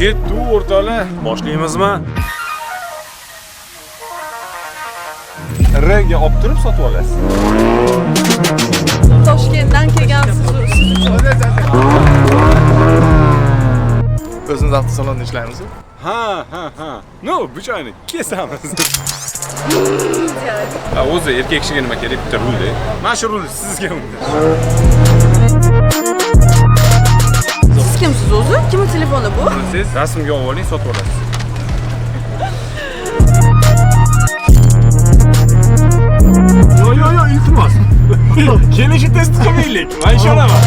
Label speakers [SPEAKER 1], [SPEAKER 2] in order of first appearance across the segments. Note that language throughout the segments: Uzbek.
[SPEAKER 1] Ketdi o'rtoqlar. Boshlaymizmi? Rga olib turib sotib olasiz.
[SPEAKER 2] Toshkentdan kelgansiz siz uchun.
[SPEAKER 3] O'zimiz avtosalonda ishlaymiz.
[SPEAKER 1] Ha. No, bu joyni kesamiz. O'zi erkak kishiga nima kerak? Bitta rulda. Mana shu rul sizga unda.
[SPEAKER 2] Siz kimsiz o'zi? Kimning telefoni bu?
[SPEAKER 1] Siz rasmga olib oling, sotib olasiz. Yo, iltimos. Kelishi test qilmaylik. Men ishonaman.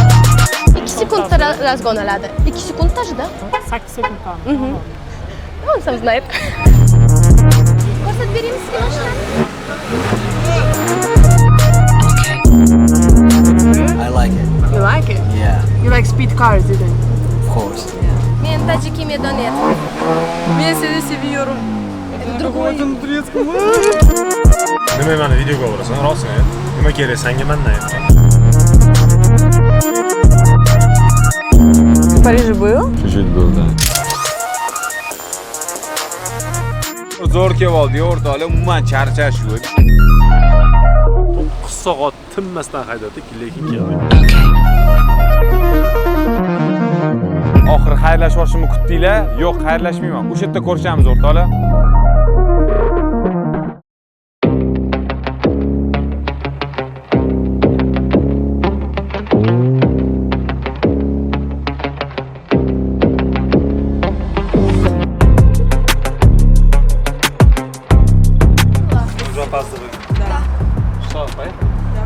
[SPEAKER 4] 2 sekundda razgon oladi. 2 sekund даже, да?
[SPEAKER 5] 8 sekund там.
[SPEAKER 4] Он сам знает. Просто берем снимашка.
[SPEAKER 6] I like it.
[SPEAKER 2] You like it?
[SPEAKER 6] Yeah,
[SPEAKER 2] You like speed cars, didn't you?
[SPEAKER 6] of course.
[SPEAKER 4] Men tajiki medonет.
[SPEAKER 2] Men seni seviyorum.
[SPEAKER 4] Другой.
[SPEAKER 1] Nima meni videoga olasan? Rostmi? Nima kerak senga mendan aytma.
[SPEAKER 2] В Париже был?
[SPEAKER 1] Чуть-чуть был, да. Zo'r kelib oldi, o'rtoqlar. Umuman charchash yo'q. 9 soat tinmasdan haydadik, lekin keldi. Oxir xayrlashib olishimni kutdinglar? Yo'q, xayrlashmayman. O'sha yerda ko'rishamiz, o'rtoqlar.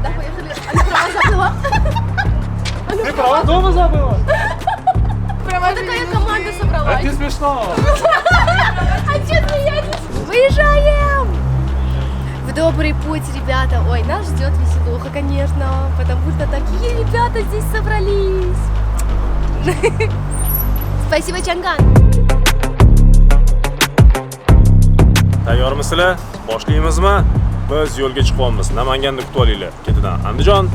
[SPEAKER 4] Да, поехали. Она права забыла.
[SPEAKER 1] Дома забыла.
[SPEAKER 4] Права такая команда собралась.
[SPEAKER 1] Это смешно.
[SPEAKER 4] А че смеетесь? Выезжаем! В добрый путь, ребята. Ой, нас ждет веселуха, конечно, потому что такие ребята здесь собрались. Спасибо, Чанган.
[SPEAKER 1] Tayyormisizlar? Boshlaymizmi? Biz yo'lga chiqyapmiz. Namanganda kutib olinglar. Ketidan Andijon,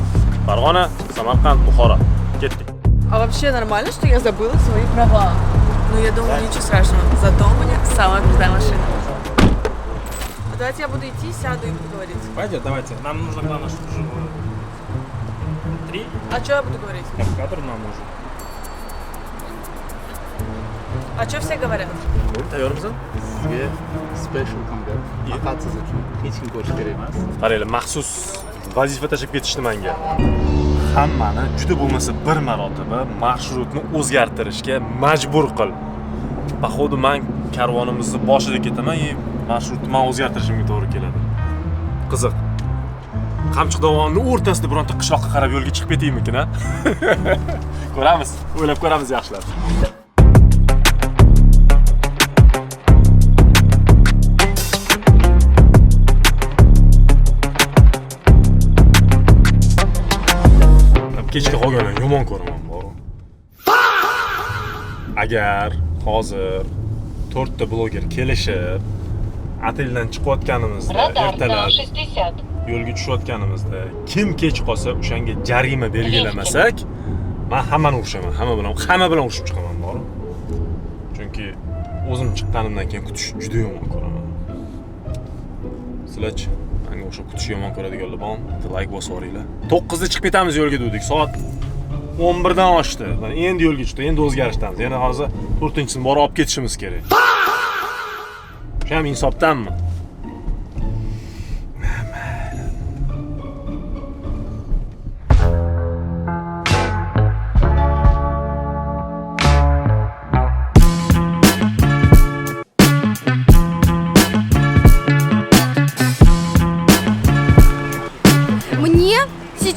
[SPEAKER 1] Farg'ona, Samarqand, Buxoro. Ketdik.
[SPEAKER 2] А вообще нормально, что я забыла свои права? Ну, я думаю, ничего страшного. Зато у меня самая крутая машина. Давайте я буду идти, сяду и буду говорить.
[SPEAKER 5] Пойдет, давайте. Нам нужно главное, чтобы живое. 3
[SPEAKER 2] А что я буду говорить?
[SPEAKER 5] кадр нам нужен.
[SPEAKER 2] А что все говорят?
[SPEAKER 3] Tayyormisan? Sizga special content. Faqat siz uchun. Hech kim ko'rish kerak emas.
[SPEAKER 1] Qaranglar, maxsus vazifa tashib ketishdi menga. Hammani juda bo'lmasa bir marotaba marshrutni o'zgartirishga majbur qil. Походу men karvonimizni boshida ketaman, marshrutni men o'zgartirishimga to'g'ri keladi. Qiziq. Qamchiq dovonining o'rtasida bironta qishloqqa qarab yo'lga chiqib ketaymikin, ha? Ko'ramiz, o'ylab ko'ramiz yaxshilab. Kechga qolganlar yomon ko'raman, boru. Agar hozir 4 ta bloger kelishib, oteldan chiqayotganimizda, ertalab yo'lga tushayotganimizda kim kech qolsa o'shanga jarima belgilamasak, men hammani urishaman, hamma bilan urishib chiqaman, boru. Chunki o'zim chiqqanimdan keyin kutish juda yomon ko'raman. Sizlarchi? Menga o'sha kutish yomon ko'radiganlar bormi? Like bosib yuboringlar. 9 da chiqib ketamiz yo'lga dedik. Soat 11 dan oshdi. Mana endi yo'lga chiqdi. Endi o'zgarishdamiz. Yana hozir 4-chisini borib olib ketishimiz kerak. Shu ham insofdanmi?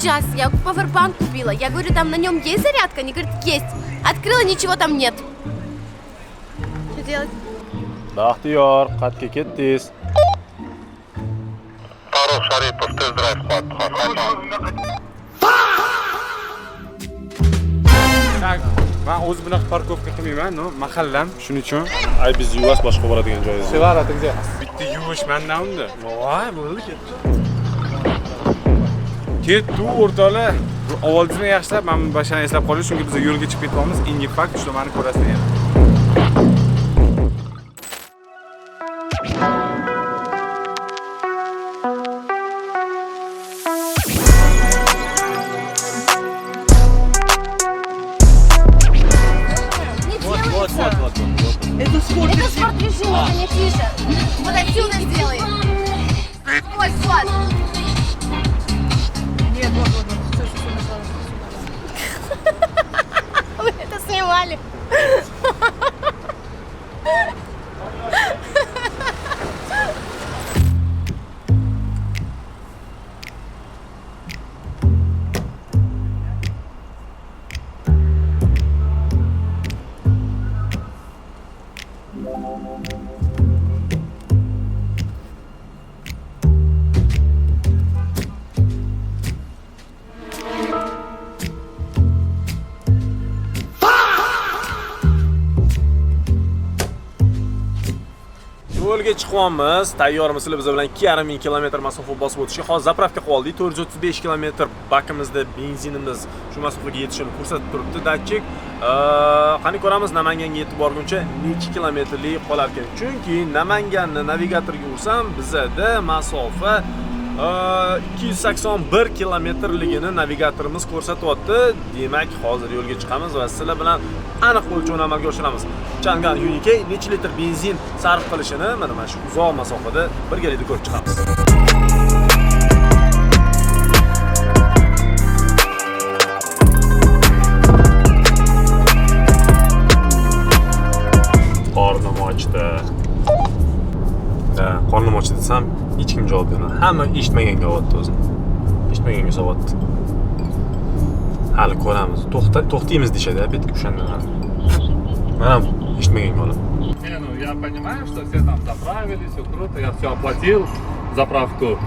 [SPEAKER 4] Сейчас я павербанк купила. Я говорю, там на нем есть зарядка? Они говорят, есть. Открыла, ничего там нет. Что делать?
[SPEAKER 1] Baxtiyor, qatga ketdingiz.
[SPEAKER 3] Farruh Sharipov tez-drive
[SPEAKER 1] Tak, men o'zi bunaqa parkovka qilmayman, no, mahallam, shuning uchun. Ay biz yuvas boshqa boradigan joyimiz.
[SPEAKER 3] Sevara, где?
[SPEAKER 1] Bitta yuvish menda unda. Voy, bo'ldi ketdi. Ketdi o'rtoqlar. Ovozingizni yaxshilab, men bashani eslab qolish, chunki biz yo'lga chiqib ketyapmiz. Eng fakt, shu meni ko'rasizlar.
[SPEAKER 2] Это спорт.
[SPEAKER 4] Это спорт-режим, это не фиша. Вот отсюда сделай. Ой, вот.
[SPEAKER 2] Нет, вот. Все, нашла.
[SPEAKER 4] Вы это снимали.
[SPEAKER 1] Yo'lga chiqyapmiz. Tayyormiz sizlar biz bilan 2,5 kilometr masofa bosib o'tishga. Hozir zapravka qoldik. 435 kilometr bakimizda benzinimiz shu masofaga yetishini ko'rsatib turibdi datchik. Qani ko'ramiz Namanganga yetib borguncha necha kilometrlik qolar ekan. Chunki Namanganni navigatorga ursam bizada masofa 281 kilometrligini navigatorimiz ko'rsatyapti. Demak, hozir yo'lga chiqamiz va sizlar bilan aniq o'lchovni amalga oshiramiz. Chang'an Unique necha litr benzin sarf qilishini mana shu uzoq masofada birgalikda ko'rib chiqamiz. Qornim ochdi. Qornim ochdi desam, hech kim javob bermadi. Hamma eshitmaganga olyapti o'zini. Eshitmaganga so'yapti. Hali ko'ramiz. To'xtaymiz deshadi, bitki o'shanda. Mana eshitmaganga oladi.
[SPEAKER 3] Не, ну я понимаю, что все там заправились, все круто, я все оплатил, заправку.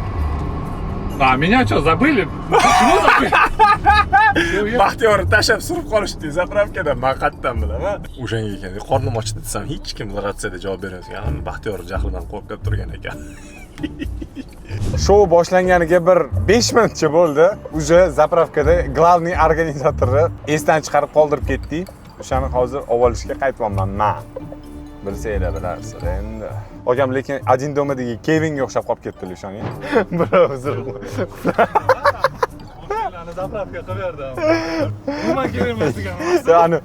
[SPEAKER 3] А меня что, забыли? Почему забыли?
[SPEAKER 1] Baxtiyorni tashlab surib qolishdi zapravkada, men qatdan bilaman. O'shanga ekan, qornim ochdi desam, hech kim ratsiyada javob bermayotgan. Baxtiyor jahlidan qo'rqib turgan ekan.
[SPEAKER 7] Shou boshlanganiga bir 5 minutcha bo'ldi. Uje zapravkada glavniy organizatori esdan chiqarib qoldirib ketdi. O'shani hozir olishga qaytyapman men. Bilsanglar bilarsizlar endi. Ogam lekin один domadagi Kevinga o'xshab qolib ketdilar o'shanga. Birov uzr.
[SPEAKER 3] Zapravka qilib berdi. Nima kerak emas ekan.
[SPEAKER 7] Ani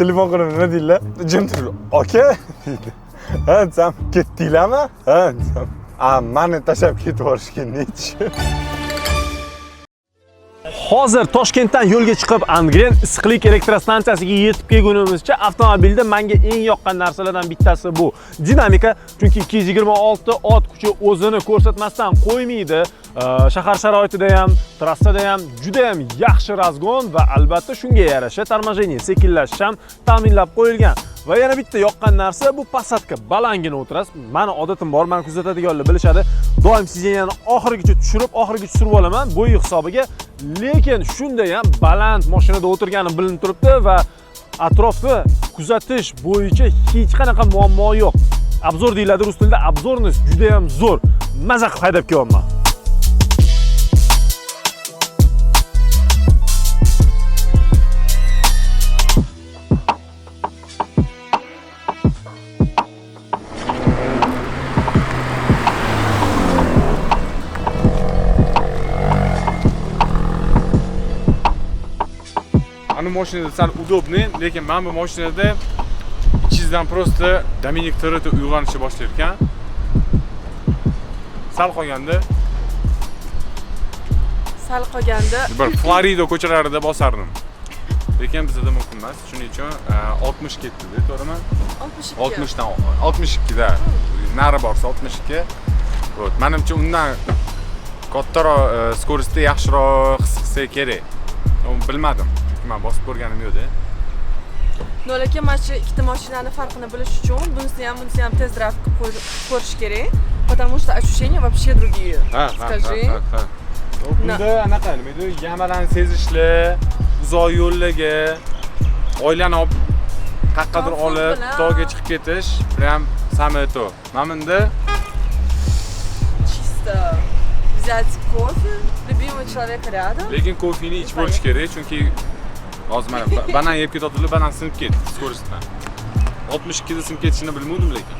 [SPEAKER 7] telefon qilib nima deydilar? Jim turib, "Aka" deydi. "Ha, sen ketdinglarmi?" "Ha, desam, meni tashlab ketib yuborishgan nechi?"
[SPEAKER 1] Hozir Toshkentdan yo'lga chiqib, Angren issiqlik elektrostansiyasiga yetib kelgunimizcha avtomobilda menga eng yoqqan narsalardan bittasi bu dinamika. Chunki 226 ot kuchi o'zini ko'rsatmasdan qo'ymaydi. Shahar sharoitida ham, trassada ham juda ham yaxshi razgon va albatta shunga yarasha tormojeniya sekinlashish ham ta'minlab qo'yilgan. Va yana bitta yoqqan narsa bu pasatka. Balangina o'tirasiz. Meni odatim bor, men kuzatadiganlar bilishadi. Doim sizeniyani oxirigacha tushirib, oxirigacha surib olaman bo'yi hisobiga. Lekin shunda ham baland mashinada o'tirganim bilinib turibdi va atrofni kuzatish bo'yicha hech qanaqa muammo yo'q. Obzor deyiladi rus tilida, obzornost juda ham zo'r. Maza qilib haydab kelyapman.
[SPEAKER 7] Ana mashinada sal удобный, lekin men bu mashinada ichingizdan просто Dominik Toretto uyg'onishni boshlar ekan. Sal qolganda bir Florida ko'chalarida bosardim. Lekin bizda mumkin emas. Shuning uchun 60 ketdi-da, to'g'rimi?
[SPEAKER 2] 62.
[SPEAKER 7] 60dan 62 da. Nari borsa 62. Вот, menimcha undan kattaroq skorostda yaxshiroq his qilsa kerak. Bilmadim. Men bosib ko'rganim yo'q-da.
[SPEAKER 2] No, lekin mana shu ikkita mashinani farqini bilish uchun bunisini ham test-drive qilib ko'rish kerak, потому что ощущения вообще другие. Скажи.
[SPEAKER 7] Bunda anaqa nima edi? Yamadan sezishli, uzoq yo'llarga oilani olib qaqqadir olib, tog'ga chiqib ketish, прям самое то. Mana bunda
[SPEAKER 2] Чисто взять кофе, любимый человек рядом.
[SPEAKER 7] lekin kofeni ichib bo'lish kerak, chunki hozir mana banan yeb ketadilar, banan sinib ketdi skorostdan. 62 da sinib ketishini bilmadim lekin.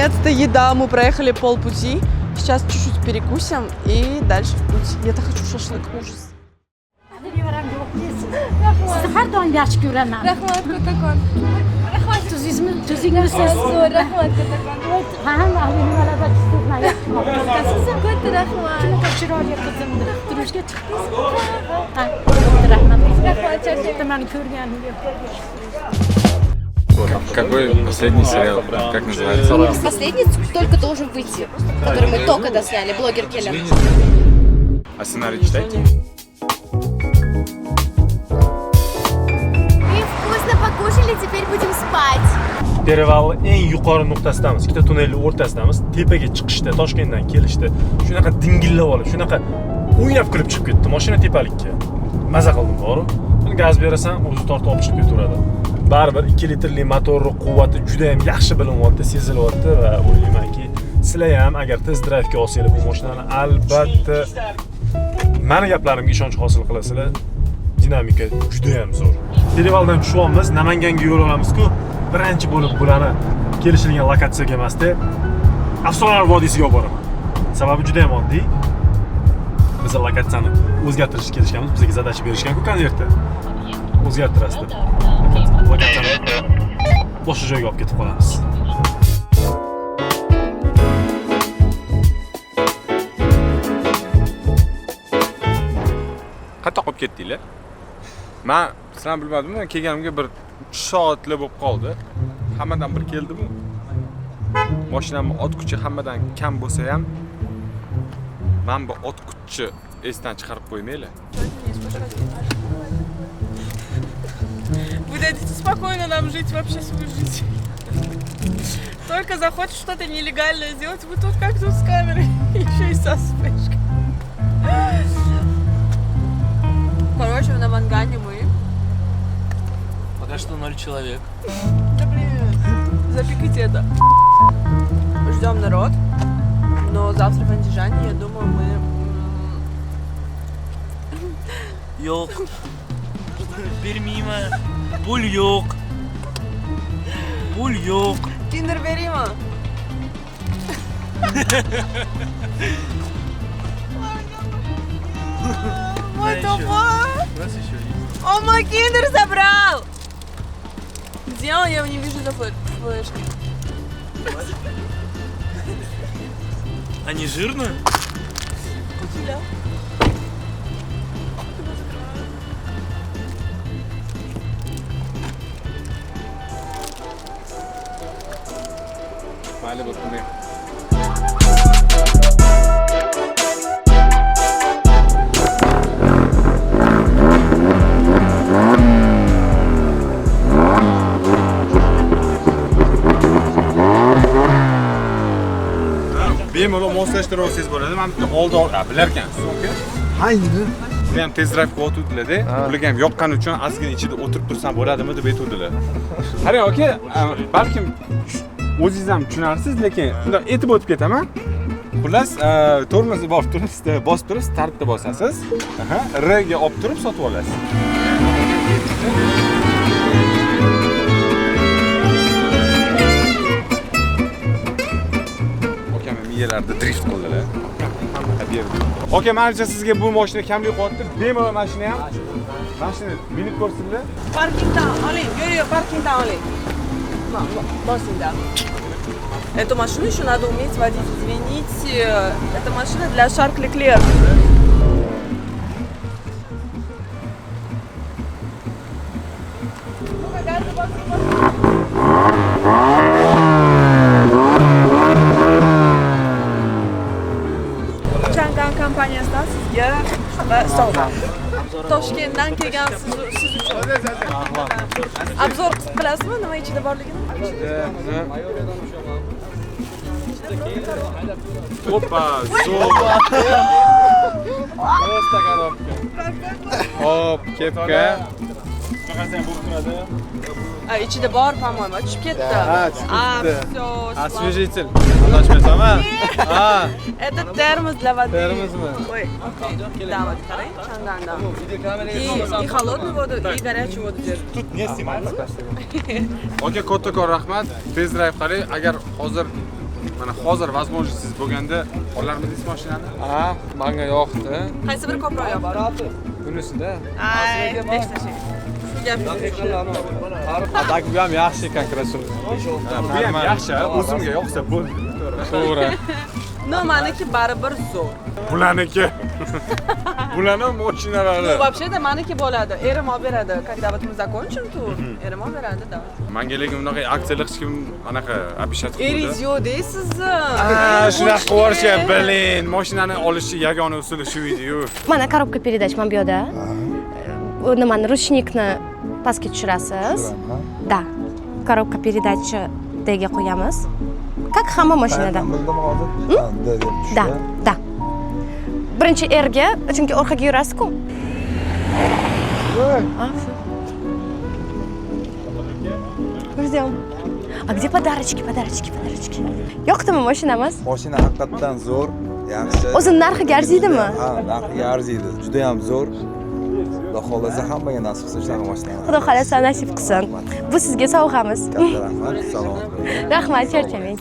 [SPEAKER 2] Наконец-то еда, мы проехали полпути. Сейчас чуть-чуть перекусим и дальше в путь. Я-то хочу шашлык, ужас.
[SPEAKER 8] Sizni har doim yaxshi ko'raman.
[SPEAKER 4] Rahmat, kattakon.
[SPEAKER 8] Tuzingiz
[SPEAKER 4] Zo'r, rahmat, kattakon.
[SPEAKER 8] Ha, nimalarda sizdan yaxshi.
[SPEAKER 4] Katta rahmat.
[SPEAKER 8] Shunaqa chiroyli qizimdir. Turishga chiqdingizmi? Ha, rahmat.
[SPEAKER 4] Rahmat, charchadim.
[SPEAKER 8] Meni ko'rganimga.
[SPEAKER 7] Какой последний сериал? Как называется?
[SPEAKER 4] Последний только должен выйти, который мы только досняли, блогер Келлер.
[SPEAKER 7] А сценарий читайте?
[SPEAKER 4] Мы вкусно покушали, теперь будем спать.
[SPEAKER 1] Перевалning eng yuqori nuqtasidamiz. Ikkita tunnelning o'rtasidamiz. Tepaga chiqishda, Toshkentdan kelishda shunaqa dingillab olib, shunaqa o'ynab kulib chiqib ketdi mashina tepalikka. Maza qildim, to'g'ri? Gaz berasan, o'zi tortib olib chiqib ketaveradi. Baribir 2 litrli motorning quvvati juda ham yaxshi bilinyapti, sezilyapti va o'ylaymanki, sizlar ham agar test drayvga olsanglar bu mashinani albatta meni gaplarimga ishonch hosil qilasizlar. Dinamika juda ham zo'r. Perivaldan tushyapmiz, Namanganga yo'l olamiz-ku, birinchi bo'lib bularni kelishilgan lokatsiyaga emasda Afsonalar vodiysiga olib boraman. Sababi juda ham oddiy. Biz lokatsiyani o'zgartirishga kelishganmiz, bizga zadacha berishgan-ku konvertda. O'zgartirasiz deb. Lokatsiyani boshqa joyga olib ketib qolamiz.
[SPEAKER 7] Qayerda qolib ketdinglar? Men sizlarni bilmadim-ku, kelganimga bir 3 soatli bo'lib qoldi. Hammadan bir keldim-ku. Mashinamning ot kuchi hammadan kam bo'lsa ham, men bu ot kuchni esdan chiqarib qo'ymaylar.
[SPEAKER 2] Вы дадите спокойно нам жить вообще свою жизнь. Только захочешь что-то нелегальное сделать, вы тут как тут с камерой, еще и со вспышкой. Короче, в Навангане мы.
[SPEAKER 5] Пока что 0 человек.
[SPEAKER 2] Да блин, запикайте это. Ждем народ. Но завтра в Андижане, я думаю, мы...
[SPEAKER 5] Yo'q. Bermayman. Pul yo'q. Pul yo'q.
[SPEAKER 2] Kinder berima. Мой тупой.
[SPEAKER 5] У нас еще есть.
[SPEAKER 2] Он мой киндер забрал. Где он? Я его не вижу за флешкой.
[SPEAKER 5] Они жирные?
[SPEAKER 2] Да.
[SPEAKER 7] Mayli bo'lsin. Bemalol moslashtirib olsangiz bo'ladi. Men bitta oldi bilar ekansiz, aka. Haydi. Bular ham tez drive qilib ularga ham yoqqani uchun ozgina ichida o'tirib tursam bo'ladimi deb aytuvdilar. Qarang, aka, balkim o'zingiz ham tushunarsiz, lekin bunday aytib o'tib ketaman. Xullas, tormozni bosib turibsiz, bosib turibsiz, tartibda bosasiz. R ga olib turib sotib olasiz. Miyalarda drift qildilar. Aka, menimcha sizga bu mashina kamlik qilyapti. Bemalol mashina ham. Mashina minib ko'rsanglar.
[SPEAKER 2] Паркингdan oling, yo'q, паркингdan oling. Босing, да. Эту машину еще надо уметь водить. Извините, это машина для Шарк Леклер. Changan kompaniyasidan sizga sovg'a. Toshkentdan kelgan siz uchun. Obzor qilib bilasizmi nima ichida borligini?
[SPEAKER 7] Опа, zo'rba. Просто коробка. Hop, kepka. Shunaqasi ham bo'lib turadi.
[SPEAKER 2] Ichida bor, по-моему, tushib ketdi. Всё.
[SPEAKER 7] Освежитель. Adashmasam, ha?
[SPEAKER 2] Это термос для воды.
[SPEAKER 7] Termosmi?
[SPEAKER 2] Ой, да, вот qarang, chandandan. И холодную воду, и горячую воду держит.
[SPEAKER 7] Тут не снимается. Aka, kattakon rahmat. Tez drive qiling. Agar hozir Mana hozir возможностьsiz bo'lganda olarmidingiz mashinani?
[SPEAKER 9] Ha, menga yoqdi.
[SPEAKER 2] Qaysi biri ko'proq yoqdi?
[SPEAKER 9] Bunisida.
[SPEAKER 2] Ay, besh shu gapni.
[SPEAKER 9] Atak bu ham yaxshi ekan krasov.
[SPEAKER 7] Bu ham yaxshi, o'zimga yoqsa bo'ldi.
[SPEAKER 9] To'g'ri.
[SPEAKER 2] No, maniki baribir zo'r.
[SPEAKER 7] Bularniki. Bularni mashinalari.
[SPEAKER 2] Ну, вообще-то maniki bo'ladi. Erim olib beradi. Когда вот мы закончим тур, erim olib beradi, да.
[SPEAKER 7] Menga lekin bunaqa aksiyalar hech kim anaqa обещать qildi.
[SPEAKER 2] Eringiz yo'q deysiz.
[SPEAKER 7] Shunaqa qilyapshan, bilin, mashinani olishni yagona usuli shu edi-yu.
[SPEAKER 4] Mana коробка передач mana bu yerda. Nimani ruchnikni pastga tushirasiz. Da. Коробка передачаga qo'yamiz. Как hamma mashinada.
[SPEAKER 6] Bildim hozir.
[SPEAKER 4] Da, da. Birinchi erga, chunki orqaga yurasiz-ku. Ждем. А где подарочки? Yoqdimi mashinamiz?
[SPEAKER 6] Mashina haqiqatan zo'r, yaxshi.
[SPEAKER 4] O'zi narxiga arziydimi?
[SPEAKER 6] Ha, narxiga arziydi. Juda ham zo'r. Xudo xolasa hammaga nasib qilsin shunaqa mashinalar.
[SPEAKER 4] Xudo xolasa nasib qilsin. Bu sizga sovg'amiz.
[SPEAKER 6] Katta rahmat, salomat bo'ling.
[SPEAKER 4] Rahmat, charchamang.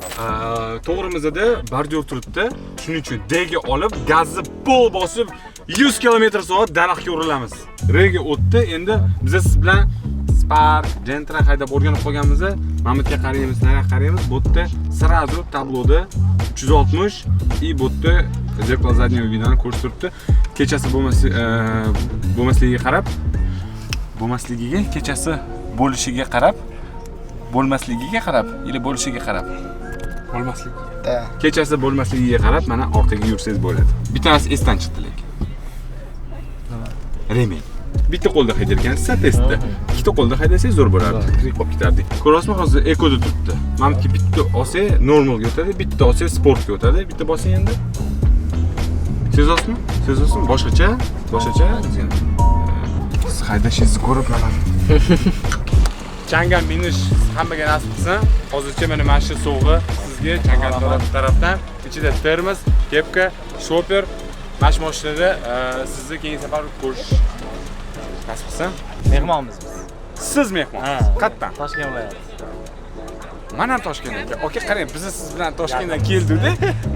[SPEAKER 7] To'g'rimizda bordyor turibdi. Shuning uchun D'ga olib, gazni pol bosib 100 km/soat daraxtga urilamiz. Rega o'tdi. Endi biz siz bilan Spark, Gentra haydab o'rganib qolganmiz. Mamutga qaraymiz, nariga qaraymiz. Bu yerda sразу tabloda 360 и bu yerda zerkal заднего видani ko'rsatib turibdi. Kechasi bo'lmasligiga qarab, kechasi bo'lishiga qarab, bo'lmasligiga qarab, или bo'lishiga qarab. Bo'lmasligiga. Kechasi bo'lmasligiga qarab, mana orqaga yursangiz bo'ladi. Bittanasi esdan chiqdi lekin. Remen. Bitta qo'lda haydarkansiz testda. Ikkita qo'lda haydasangiz zo'r bo'lardi. Kirik qolib ketardi. Ko'rasizmi, hozir ekoda turibdi. Mamki bitta olsa normalga o'tadi, bitta olsa sportga o'tadi. Bitta bosing endi. Sezasizmi? Boshqacha. Siz haydashingizni ko'rib mana. Changan minish hammaga nasib qilsin. Hozircha mana shu sovg'a sizga Changan tarafdan ichida termos, kepka, shoper, mashinada sizni keyingi safar ko'rish nasib qilsin.
[SPEAKER 5] Mehmonmiz biz.
[SPEAKER 7] Siz mehmon. Qayerdan?
[SPEAKER 5] Toshkent viloyati.
[SPEAKER 7] Men ham Toshkentdan. Oka, qarang, biz siz bilan Toshkentdan keldik-da,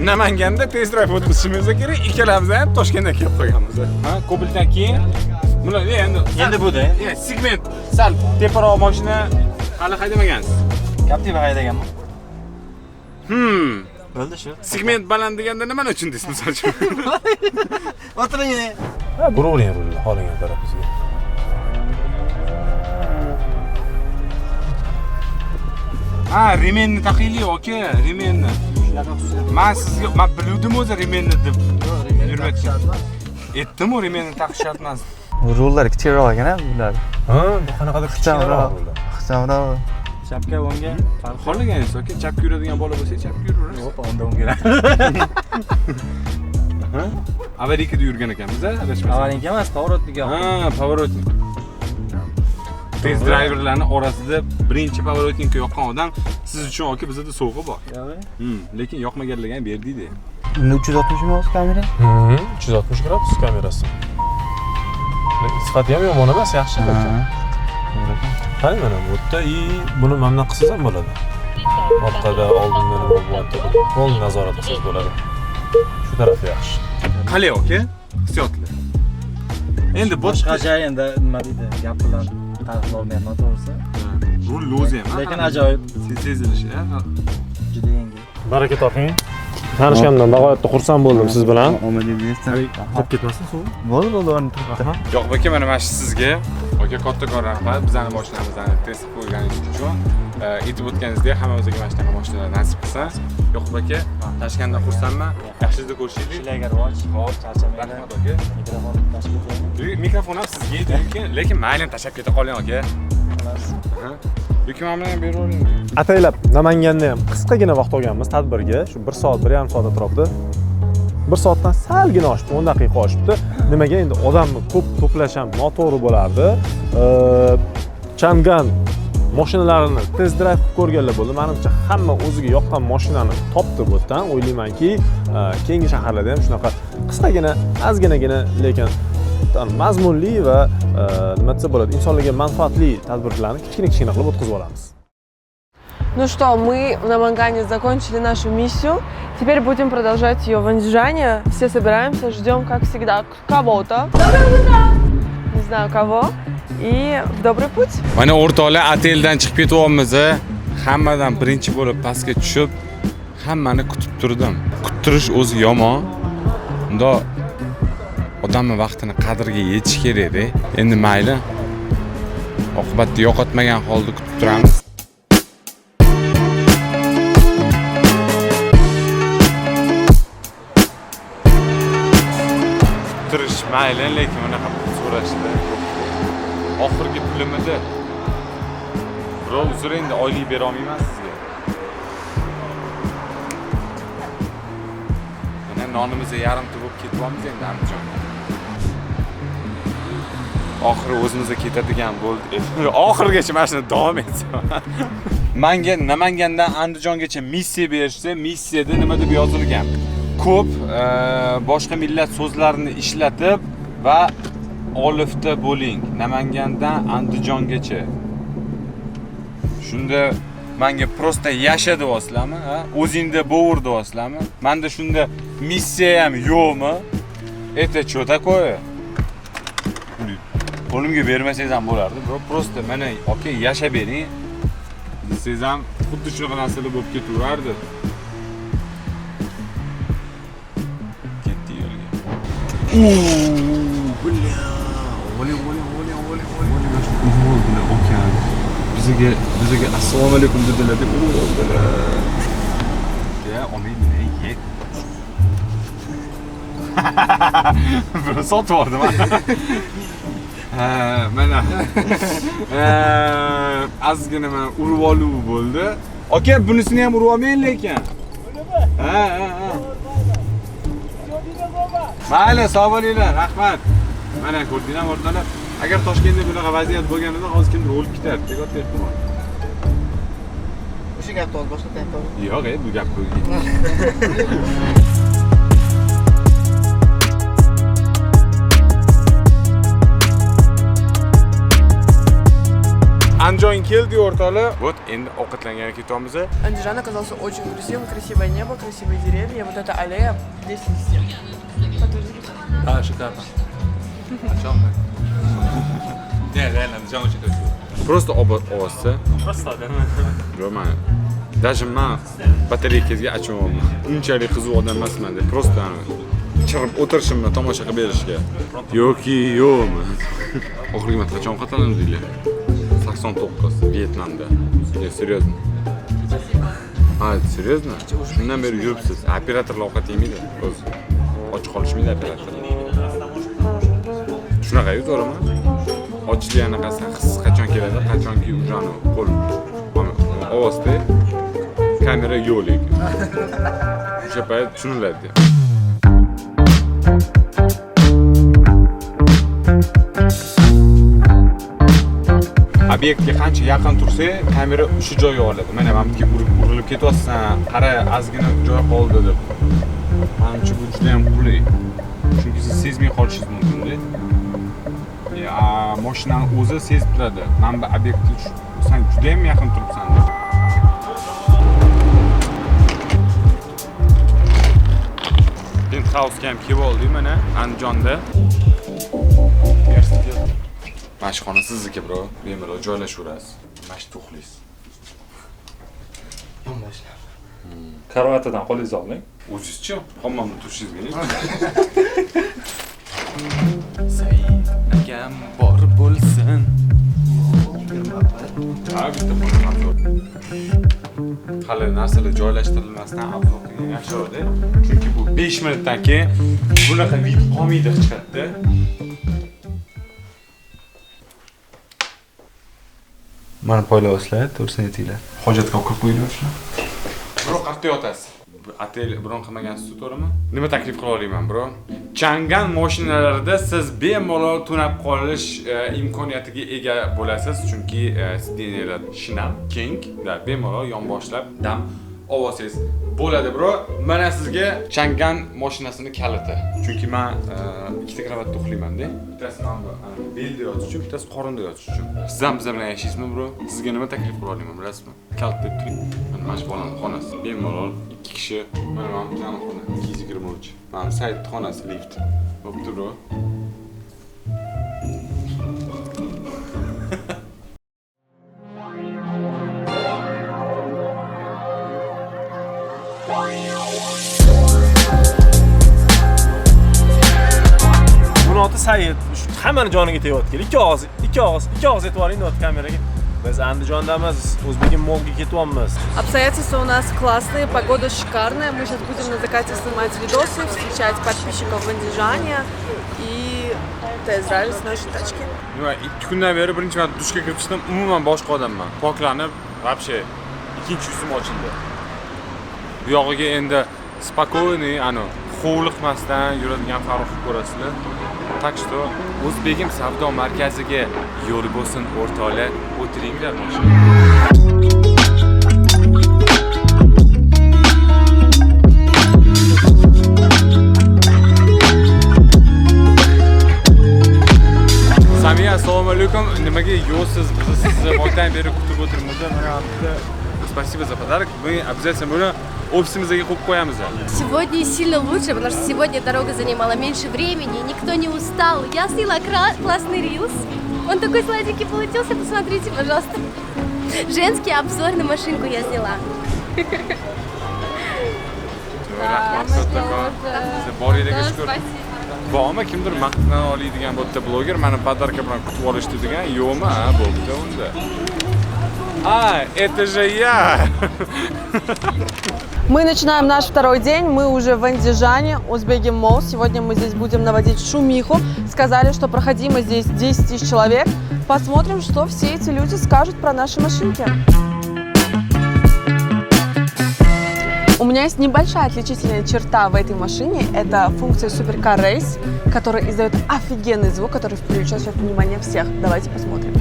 [SPEAKER 7] Namanganda test drive o'tkazishimiz kerak. Ikkalamiz ham Toshkentdan kelib qolganmiz. Ha, ko'p yildan keyin bular endi
[SPEAKER 5] bu-da.
[SPEAKER 7] Segment sal teparoq mashina hali haydamagansiz.
[SPEAKER 5] Captiva haydaganman. Bo'ldi shu.
[SPEAKER 7] Segment baland deganda nima uchun deysiz, misol uchun?
[SPEAKER 5] O'tiring.
[SPEAKER 1] Buravering rulni xohlagan tarafingizga.
[SPEAKER 7] Ha, remenni taqiylik aka, remenni. Men sizga biluvdim o'zi remenni deb yurmayotgan. Aytdim-ku remenni taqish shart emas.
[SPEAKER 5] Rullar kichikroq ekan-a bular.
[SPEAKER 1] Ha, bu qanaqadir kichikroq rullar.
[SPEAKER 5] Ixchamroq. Chapga o'ngga.
[SPEAKER 7] Xohlaganingiz aka, chapga yuradigan bola bo'lsa, chapga yuraverasiz.
[SPEAKER 5] Yo'q, unda o'ngga.
[SPEAKER 7] Ha? Avariyada yurgan ekanmiz, adashmasam.
[SPEAKER 5] Avarinka emas, поворотniga.
[SPEAKER 7] Ha, поворотник. Test driverlarning orasida birinchi поворотникka yoqqan odam siz uchun aka bizda sovg'a bor. Lekin yoqmaganlarga ham berdik-da.
[SPEAKER 5] 360 mi o'z kamera?
[SPEAKER 1] 360 gradus kamerasi. Sifati ham yomon emas, yaxshi lekin. Qarang mana bu yerda buni mamnun qilsangiz ham bo'ladi. Orqada, oldinda nima bo'lyapti? Qo'l nazorat qilsangiz bo'ladi. Shu taraf yaxshi.
[SPEAKER 7] Qalay aka? Hissiyotlar. Endi
[SPEAKER 5] Boshqacha endi nima deydi, gap bilan ta'riflay olmayman to'g'risi.
[SPEAKER 7] rul o'zi ham.
[SPEAKER 5] Lekin ajoyib.
[SPEAKER 7] Sezilishi,
[SPEAKER 5] Juda yengil.
[SPEAKER 1] Baraka toping. Tanishganimdan bag'oyatda xursand bo'ldim siz bilan.
[SPEAKER 5] Omadingiz.
[SPEAKER 1] Qolib ketmasin suv.
[SPEAKER 5] Bo'ldi, o'rni turibdi.
[SPEAKER 7] Yo'q aka, mana mana shu sizga aka kattakon rahmat bizani mashinamizni test qo'yganingiz uchun. Aytib o'tganingizdek hammamizga mana shunaqa mashinalar nasib qilsa. Yo'q aka, Toshkentdan xursandman. Yaxshida ko'rishaylik.
[SPEAKER 5] Sizlarga rivoj. Hop, charchamaylar.
[SPEAKER 7] Rahmat aka.
[SPEAKER 5] Mikrofon tashkil qiling.
[SPEAKER 7] Mikrofon ham sizga edi, lekin mayli tashab keta qoling aka. Yo'q, mana bilan beravering.
[SPEAKER 1] Ataylab Namanganda ham qisqagina vaqt olganmiz tadbirga. Shu 1 soat, 1,5 soat atrofida. 1 soatdan salgina oshibdi, 10 daqiqa oshibdi. Nimaga endi odamni ko'p to'plash ham noto'g'ri bo'lardi. Changan mashinalarini test drive qilib ko'rganlar bo'ldi. Menimcha hamma o'ziga yoqqan mashinani topdi bu yerdan. O'ylaymanki, keyingi shaharlarda ham shunaqa qisqagina, ozginagina lekin mazmunli va nima desa bo'ladi, insonlarga manfaatli tadbirlarni kichkina qilib o'tkazib olamiz.
[SPEAKER 2] Ну что, мы в Намангане закончили нашу миссию. Теперь будем продолжать ее в Андижане. Все собираемся, ждем, как всегда, кого-то. Доброе утро! Не знаю кого. И в добрый путь.
[SPEAKER 7] Mana o'rtoqlar oteldan chiqib ketyapmiz. Hammadan birinchi bo'lib pastga tushib, hammani kutib turdim. Kuttirish o'zi yomon. Unda odamning vaqtini qadriga yetish kerak-da. Endi mayli. Oqibatda yo'qotmagan holda kutib turamiz. Kuttirish mayli, lekin bunaqa pul so'rashdi. Oxirgi pulimida. Bro, uzr endi oylik bera olmayman sizga. Mana nonimizga yarimta bo'lib ketyapmiz endi Andijonga. Oxiri o'zimizga ketadigan bo'ldi. Oxirgacha mana shuni davom etsam. Menga Namangandan Andijongacha missiya berishsa, missiyada nima deb yozilgan? Ko'p boshqa millat so'zlarini ishlatib va olifta bo'ling. Namangandan Andijongacha. Shunda menga prosta yasha deyapsizlarmi, ha? O'zingda bo'vur deyapsizlarmi? Menda shunda missiya ham yo'qmi? Это что такое? Qo'limga bermasangiz ham bo'lardi, bro. Prosta mana okey, yasha bering. Siz ham xuddi shunaqa narsalar bo'lib ketaverardi. Ketdi yo'lga. Bля. Oling. Okean. Bizga assalomu alaykum dedilar deb o'rdilar. Ya, olmayman, yet. Buni sotib oldim. Mana. Ozgina mana urib oluv bo'ldi. Aka, bunisini ham urib olmayman lekin. Ha. Mayli, sog' bo'linglar, rahmat. Mana ko'rdinglar o'rtalar. Agar Toshkentda bunaqa vaziyat bo'lganida hozir kimdir o'lib ketardi, katta ehtimol.
[SPEAKER 10] O'sha gapni hozir boshqa taymda.
[SPEAKER 7] Yo'q, bu gap bo'lgan. Andijon keldi o'rtoqlar. Вот, endi ovqatlangani ketyapmiz.
[SPEAKER 2] Андижан оказался очень красивым. Красивое небо, красивые деревья. Вот эта аллея. Здесь листья. Подтвердите?
[SPEAKER 3] Да, шикарно. О чем мы? Не, реально, Andijon очень красиво.
[SPEAKER 7] Просто ovozsa.
[SPEAKER 5] Просто, да?
[SPEAKER 7] Roman. Даже men batareykasiga achyapman. Unchalik qiziq odam emasman deb. Просто chirib o'tirishimni tomosha qilib berishga. Yo'ki, yo'qmi? Oxirgi marta qachon qatalandinglar? 89 Vyetnamda. Серьезно? Серьезно? Shundan beri yuribsiz. Operatorlar ovqat yemaydi. O'zi och qolishmaydi operatorlar. Shunaqa-yu, to'g'rimi? Ochlik anaqasi his qachon keladi, qachonki ujani qo'l ovozda kamera yo'q lekin. O'sha payt tushuniladi. Obyektga qancha yaqin tursa, kamera o'sha joyga oladi. Mana menga urilib ketyapsan, qara, ozgina joy qoldi deb. Menimcha bu juda ham qulay. Chunki siz sezmay qolishingiz mumkin-da. Mashinani o'zi sezib turadi. Men bu obyektga sen juda ham yaqin turibsan. Penthouse ham kelib oldik mana Andijonda. Mashxona sizniki, bro. Bemalol joylashaverasiz. Mash to'xlaysiz.
[SPEAKER 10] Yonboshlar.
[SPEAKER 3] Karavatidan qo'lingizni oling.
[SPEAKER 7] O'zingizchi, hammani turishingizga. Said akam bor bo'lsin. Ha, bitta bo'lsin. Hali narsalar joylashtirilmasdan avval qilgan yaxshi-da. Chunki bu 5 minutdan keyin bunaqa video qolmaydi hech qayerda.
[SPEAKER 6] Mana poylavasizlar, to'g'risini aytinglar.
[SPEAKER 7] Hojatga o'qib qo'yinglar. Bro, qayerda yotasiz? Otel bron qilmagansiz, to'g'rimi? Nima taklif qila olaman, bro? Changan mashinalarida siz bemalol tunab qolish imkoniyatiga ega bo'lasiz, chunki sideniyalar shinam, keng va bemalol yonboshlab dam
[SPEAKER 9] olsangiz bo'ladi, bro. Mana sizga Chang'an mashinasini kaliti. Chunki men ikkita kravatda uxlayman-da. Bittasi men bu belda yotish uchun, bittasi qorinda yotish uchun. Siz ham biz bilan yashaysizmi, bro? Sizga nima taklif qila olaman, bilasizmi? Kalit deb turing. Mana shu bolani xonasi. Bemalol 2 kishi. Mana men bizning xona 223. Mana sayt xonasi lift. Bo'pti, bro.
[SPEAKER 1] Buni oti Said. Hammani joniga tegayotgan. Ikki og'iz aytib oling ot kameraga. Biz Andijonda emas, O'zbekiston Molga ketyapmiz.
[SPEAKER 2] Обстоятельства у нас классные, погода шикарная. Мы сейчас будем на закате снимать видосы, встречать подписчиков в Андижане и тест-драйв нашей тачки.
[SPEAKER 9] Nima 2 kundan beri birinchi marta dushga kirib chiqdim. Umuman boshqa odamman. Poklanib, вообще ikkinchi yuzim ochildi. Bu yog'iga endi spokойный, hovliqmasdan yuradigan Farruxni ko'rasizlar. Tak что O'zbegim savdo markaziga yo'l bo'lsin o'rtoqlar, o'tiringlar mashina. Samiya, assalomu alaykum. Nimaga yo'siz? Biz sizni boydan beri kutib o'tiribmiz. Mana bitta спасибо за подарок. Мы обязательно buni ofisimizga qo'yib qo'yamiz.
[SPEAKER 4] Сегодня сильно лучше, потому что сегодня дорога занимала меньше времени, никто не устал. Я сняла классный рилс. Он такой сладенький получился, посмотрите, пожалуйста. Женский обзор на машинку я сняла.
[SPEAKER 9] Bormi kimdir maqtana oladigan bu yerda bloger meni podarka bilan kutib olishdi degan, yo'qmi? Ha, bo'pti unda. Это же я.
[SPEAKER 2] Мы начинаем наш второй день, мы уже в Андижане, Узбегим Молл. Сегодня мы здесь будем наводить шумиху. Сказали, что проходимо здесь 10 тысяч человек. Посмотрим, что все эти люди скажут про наши машинки. У меня есть небольшая отличительная черта в этой машине. Это функция Supercar Race, которая издает офигенный звук, который привлечет сейчас внимание всех. Давайте посмотрим.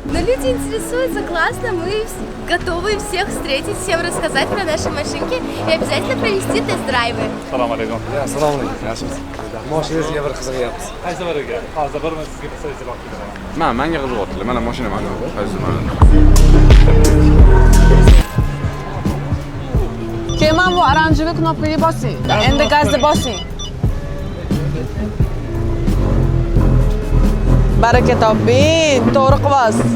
[SPEAKER 4] Но люди интересуются, классно, мы готовы всех встретить, всем рассказать про наши машинки и обязательно провести тест-драйвы.
[SPEAKER 3] Assalomu alaykum.
[SPEAKER 6] Assalomu alaykum. Yaxshimisiz? Mashinangizga bir qiziqyapmiz.
[SPEAKER 3] Qaysi biriga? Hozir bir men sizga bitta javob beraman.
[SPEAKER 9] Menga qiziqyaptilar. Mana mashina mana. Qaysi mana?
[SPEAKER 2] Keyin bu oranjiga knopkaga bosing. Endi gazni bosing. Baraka toping, to'g'ri qilyapsiz.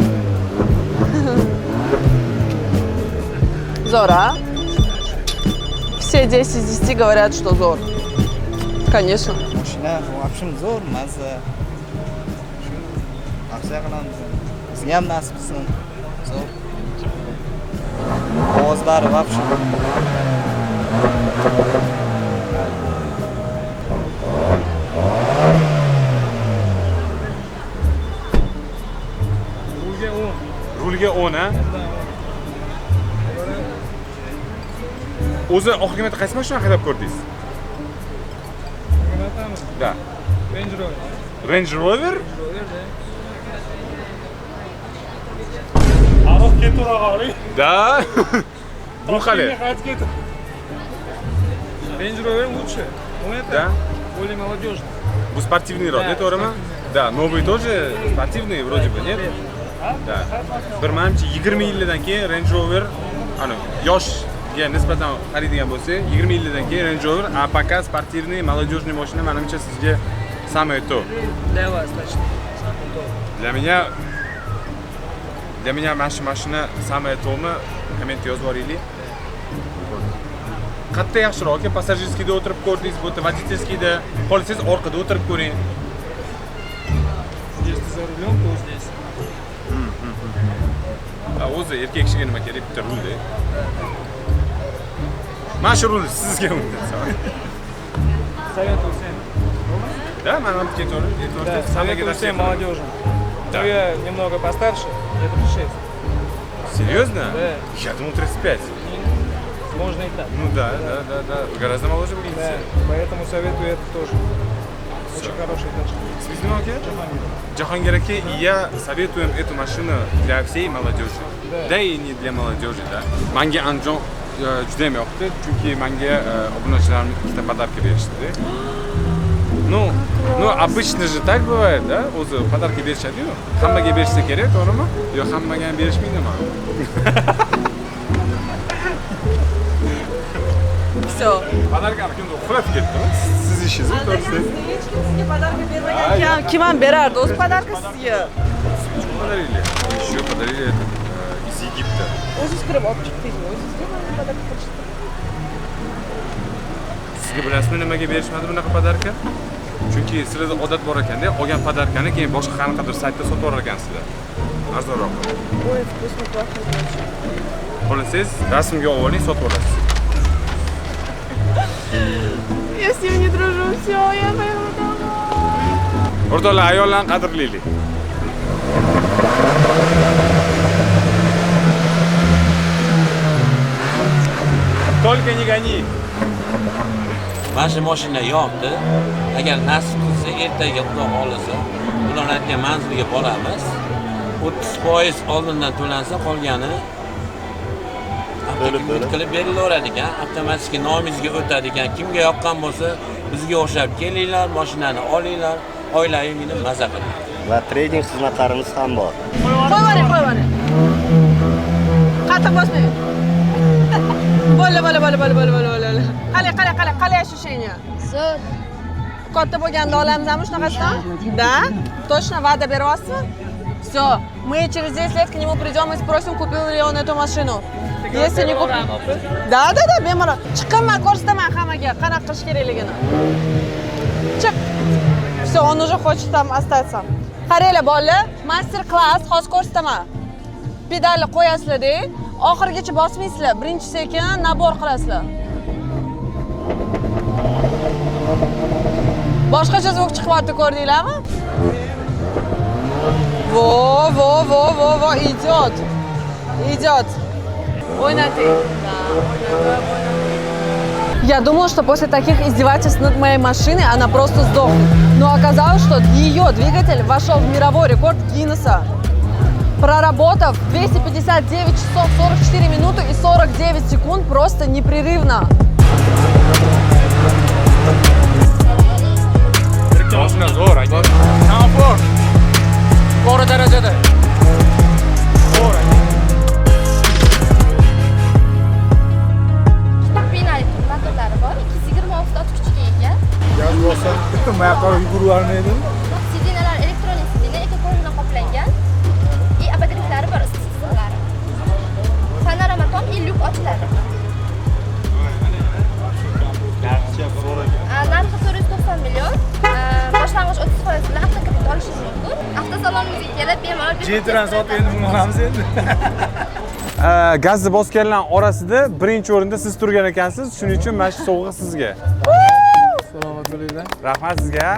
[SPEAKER 2] Зор, а? Все 10 из 10 говорят, что зор. Конечно.
[SPEAKER 6] Mashina в общем zo'r, mazza. Afzal qilamiz. Bizga ham nasib qilsin. Zo'r. Ovozlari в общем.
[SPEAKER 9] Rulga 10, ha? O'zi oxirgi marta qaysi mashina haydab ko'rdingiz? Da.
[SPEAKER 5] Range Rover.
[SPEAKER 9] Range Rover?
[SPEAKER 5] Aroq keturag'ari.
[SPEAKER 9] Da. Bu qali.
[SPEAKER 5] Range Rover лучше. Он это
[SPEAKER 9] Да.
[SPEAKER 5] более молодежный.
[SPEAKER 9] Bu спортивный rod, to'g'rimi? Da, новый тоже спортивный вроде бы, нет? Da. Bir menimcha 20 yildan keyin Range Rover, yoshga nisbatan xaridgan bo'lsa, 20 yildan keyin Range Rover, a пока спортивный, молодежный mashina menimcha sizga самое то.
[SPEAKER 5] Для вас точно.
[SPEAKER 9] Для меня mashina самое то'mi, komment yozib yuboringlar. Qayerda yaxshiroq, aka, passajirskiyda o'tirib ko'rdingiz, bu yerda водительскийda, xohlasangiz orqada o'tirib ko'ring.
[SPEAKER 5] Если ты за рулем, то здесь.
[SPEAKER 9] O'zi erkak kishiga nima kerak? Bitta rulda. Mana shu rul sizga unda.
[SPEAKER 5] Советую всем.
[SPEAKER 9] Да, man ham ketaverib,
[SPEAKER 5] Да, советую всем молодежи. Но я немного постарше, мне 36.
[SPEAKER 9] Серьезно?
[SPEAKER 5] Да.
[SPEAKER 9] Я думал 35.
[SPEAKER 5] Можно и так.
[SPEAKER 9] Ну да. Гораздо моложе выглядите.
[SPEAKER 5] Поэтому советую это тоже. Очень хорошая тачка.
[SPEAKER 9] Смешно, окей? Джахангир aka, я советую эту машину для всей молодежи. Да и не для молодежи, да. Menga Andijon juda ham yoqdi, chunki menga obunachilarim ikkita podarka berishdi. Ну, обычно же так бывает, да? O'zi podarka berishadi-yu. Hammaga berishsa kerak, to'g'rimi? Yo, hammaga ham berishmaydimi?
[SPEAKER 2] Все.
[SPEAKER 9] Podarkani kimdir uxlab ketdimi? Siz ishingizni to'g'risi.
[SPEAKER 2] Hech kim sizga podarka bermagan. Kim ham berardi o'z podarka sizga?
[SPEAKER 9] Подарили. Еще подарили этот из Египта.
[SPEAKER 2] O'zingiz kirib olib chiqdingizmi? O'zingizga mana podarka qilishdi.
[SPEAKER 9] Sizga bilasizmi nimaga berishmadi bunaqa podarka? Chunki sizlarda odat bor ekanda, olgan podarkani keyin boshqa qanaqadir saytda sotib olar ekansizlar. Arzonroq.
[SPEAKER 2] Ой, вкусно пахнет очень.
[SPEAKER 9] Xohlasangiz rasmga olib oling, sotib olasiz.
[SPEAKER 2] Я с ним не дружу, все, я поехала домой.
[SPEAKER 9] O'rtoqlar, ayollarni qadrlaylik. Только не гони.
[SPEAKER 10] Mana shu mashina yopdi. Agar nasib qilsa, ertaga Xudo xolisa, ular aytgan manzilga boramiz. 30% oldindan to'lansa, qolgani avtomat qilib berilaveradi ekan, avtomatik nomingizga o'tadi ekan. Kimga yoqqan bo'lsa, bizga o'xshab kelinglar, mashinani olinglar, oilaviy minib maza qiling.
[SPEAKER 5] Va trading xizmatlarimiz ham bor.
[SPEAKER 2] Qo'yvaring. Qattiq bosmang. Bo'ldi. Qalay ощущение?
[SPEAKER 4] Zo'r.
[SPEAKER 2] Katta bo'lganda olamizmi shunaqasidan? Да? Точно va'da beryapsizmi? Все, мы через 10 лет к нему придем и спросим, купил ли он эту машину. Если не купил. Да, bemalol. Chiqaman, ko'rsataman hammaga qanaqa qilish kerakligini. Chiq. Все, он уже хочет там остаться. Qaranglar bolalar, master-klass hozir ko'rsataman. Pedalni qo'yasizlar-da, oxirigacha bosmaysizlar. Birinchi sekin nabor qilasizlar. Boshqacha zvuk chiqyapti, ko'rdinglarmi? Vo, идет. Ойнаting. Я думала, что после таких издевательств над моей машиной она просто сдохнет. Но оказалось, что ее двигатель вошел в мировой рекорд Гиннесса, проработав 259 часов 44 минуты и 49 секунд просто непрерывно.
[SPEAKER 9] Mashina zo'r aka. Komfort. Yuqori darajada. Zo'r aka.
[SPEAKER 4] Pinali motorlari bor. 220 ot kuchiga ega.
[SPEAKER 7] Gaz bo'lsa, bu yoqqa yugurvermaydi.
[SPEAKER 4] Sidinalar elektronik sidina, ekokorona qoplangan. И abadiliklari bor, issiqlari. Panorama tom lyuk ochiladi. Narxi 490 million. Boshlang'ich 30% bilan avtokredit olishingiz mumkin. Avtosalonimizga kelib bemalol
[SPEAKER 5] G-Transport endi buni olamiz endi.
[SPEAKER 7] Gazni bosganlar orasida birinchi o'rinda siz turgan ekansiz. Shuning uchun mana shu sovg'a sizga.
[SPEAKER 5] Salomat bo'linglar.
[SPEAKER 7] Rahmat sizga.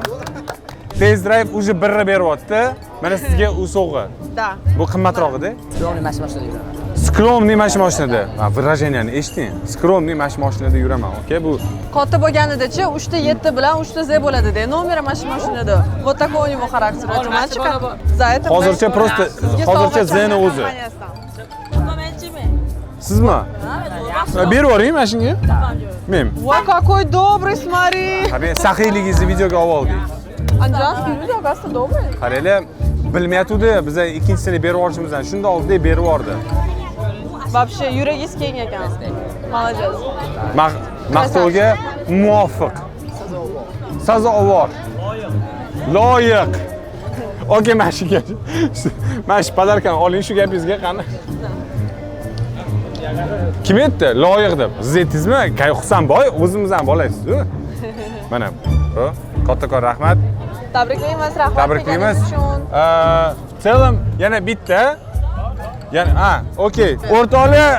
[SPEAKER 7] Test drive уже birra beryapti. Mana sizga u sovg'a.
[SPEAKER 2] Да.
[SPEAKER 7] Bu qimmatroq-da.
[SPEAKER 10] Skromniy mashinada yuraman.
[SPEAKER 7] Skromniy mashinada. Ha, выражениeni eshiting. Skromniy mashinada yuraman, okey? Bu
[SPEAKER 2] Katta bo'lganida-chi 3 ta 7 bilan 3 ta Z bo'ladi-da. Nomeri mana shu mashinada. Вот такой у него характер. За это
[SPEAKER 7] hozircha просто hozircha Z'ni o'zi. Sizmi? Berib yuboring mashinaga. Men.
[SPEAKER 2] Voy, какой добрый, смотри.
[SPEAKER 7] Tabiiy saxiyligingizni videoga olib oldik.
[SPEAKER 2] Andijonskiy video gasta добрый.
[SPEAKER 7] Qaranglar, bilmayatuvdi, biz ikkinchisini berib yuborishimizdan shunda oldi, berib yubordi.
[SPEAKER 2] Вообще yuragingiz keng ekan. Молодец.
[SPEAKER 7] Maqtovga muvofiq. Sazovor. Loyiq. Okey, mashinaga. Mana shu podarkani oling shu gapingizga qani. Kim aytdi? Loyiq deb. Siz aytdingizmi? Xusanboy, o'zimiz ham bolaysiz-ku. Mana. Kattakon rahmat.
[SPEAKER 2] Tabriklaymiz, rahmat.
[SPEAKER 7] Tabriklaymiz.
[SPEAKER 2] uchun.
[SPEAKER 7] Selam, yana bitta. Yana, okey. O'rtoqlar,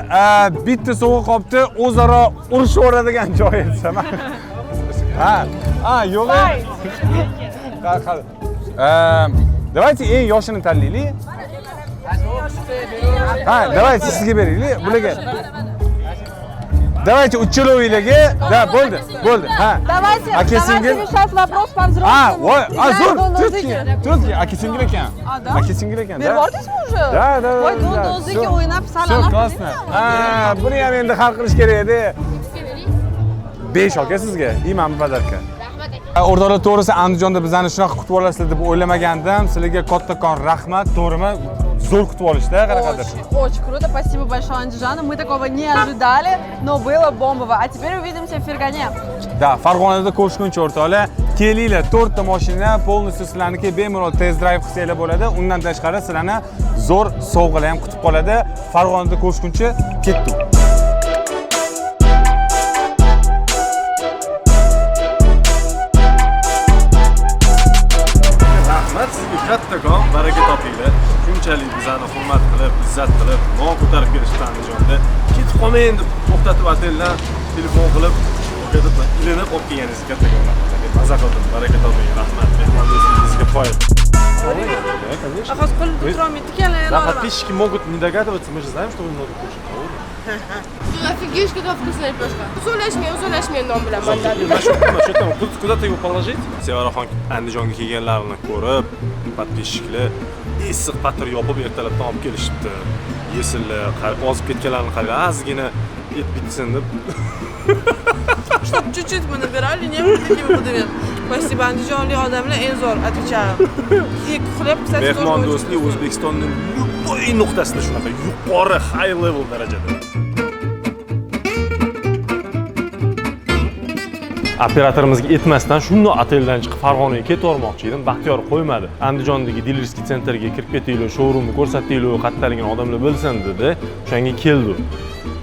[SPEAKER 7] bitta sovg'a qolibdi, o'zaro urushaveradigan joy etsam. Yo'q. Давайте eng yoshini tanlaylik. Давайте sizga beraylik. Bularga. Давайте uchalovilarga. Да, bo'ldi. Ha.
[SPEAKER 2] Давайте,
[SPEAKER 7] Aka
[SPEAKER 2] давайте
[SPEAKER 7] singil.
[SPEAKER 2] решать вопрос по-взрослому.
[SPEAKER 7] Voy, zo'r.
[SPEAKER 2] Do'ndoziki.
[SPEAKER 7] Tutki, aka singil ekan.
[SPEAKER 2] да?
[SPEAKER 7] Aka singil ekan, da.
[SPEAKER 2] Berib yubordingizmi уже?
[SPEAKER 7] Da.
[SPEAKER 2] Voy, do'ndoziki o'ynab
[SPEAKER 7] Все,
[SPEAKER 2] sanalab.
[SPEAKER 7] классно. Buni ham endi hal qilish kerak edi. 5 aka sizga. Imam podarka. O'rtoqlar, to'g'risi Andijonda bizani shunaqa kutib olasizlar deb o'ylamagandim. Sizlarga kattakon rahmat, to'g'rimi? Zo'r kutib olishdi, qaraqadir.
[SPEAKER 2] Очень круто, спасибо большое, Андижана. Мы такого не ожидали, но было бомбово. А теперь увидимся в Фергане.
[SPEAKER 7] Da, Farg'onada ko'rishguncha o'rtoqlar, kelinglar, 4 ta mashina polностью sizlarniki bemalol test drive qilsanglar bo'ladi. Undan tashqari sizlarni zo'r sovg'alar ham kutib qoladi. Farg'onada ko'rishguncha ketdik.
[SPEAKER 1] Rahmat sizga kattakon, baraka topinglar. Shunchalik bizani hurmat qilib, izzat qilib, nom ko'tarib kelishdi Andijonda. Ketib qolmayin deb to'xtatib oteldan telefon qilib, o'qitib, ilinib olib kelganingiz kattakon rahmat. Maza qildim, baraka toping, rahmat. Mehmondo'stingizga qoyil.
[SPEAKER 2] А сколько тут ромит?
[SPEAKER 1] Да, подписчики могут не догадываться, мы же знаем, что вы много кушаете.
[SPEAKER 4] Офигеть, какая вкусная лепешка. Uzunlashmay, non bilan mandadi.
[SPEAKER 1] Куда-то его положить? Sevaraxon Andijonga kelganlarini ko'rib, подписчикlar issiq patir yopib ertalabdan olib kelishibdi. Yesinlar, ozib ketganlarni qarang, ozgina et bitsin deb.
[SPEAKER 2] Чтобы чуть-чуть мы набирали, не были такими худыми. Спасибо, андижонlik odamlar eng zo'r, отвечаю. И хлеб, кстати, тоже
[SPEAKER 1] Mehmondo'stlik O'zbekistonning любой nuqtasida shunaqa yuqori high level darajada. Operatorimizga etmasdan shundoq oteldan chiqib Farg'onaga ketavermoqchi edim. Baxtiyor qo'ymadi. Andijondagi dilerskiy sentrga kirib ketinglar, showroomni ko'rsatinglar, qattaligini odamlar bilsin dedi. O'shanga keldi.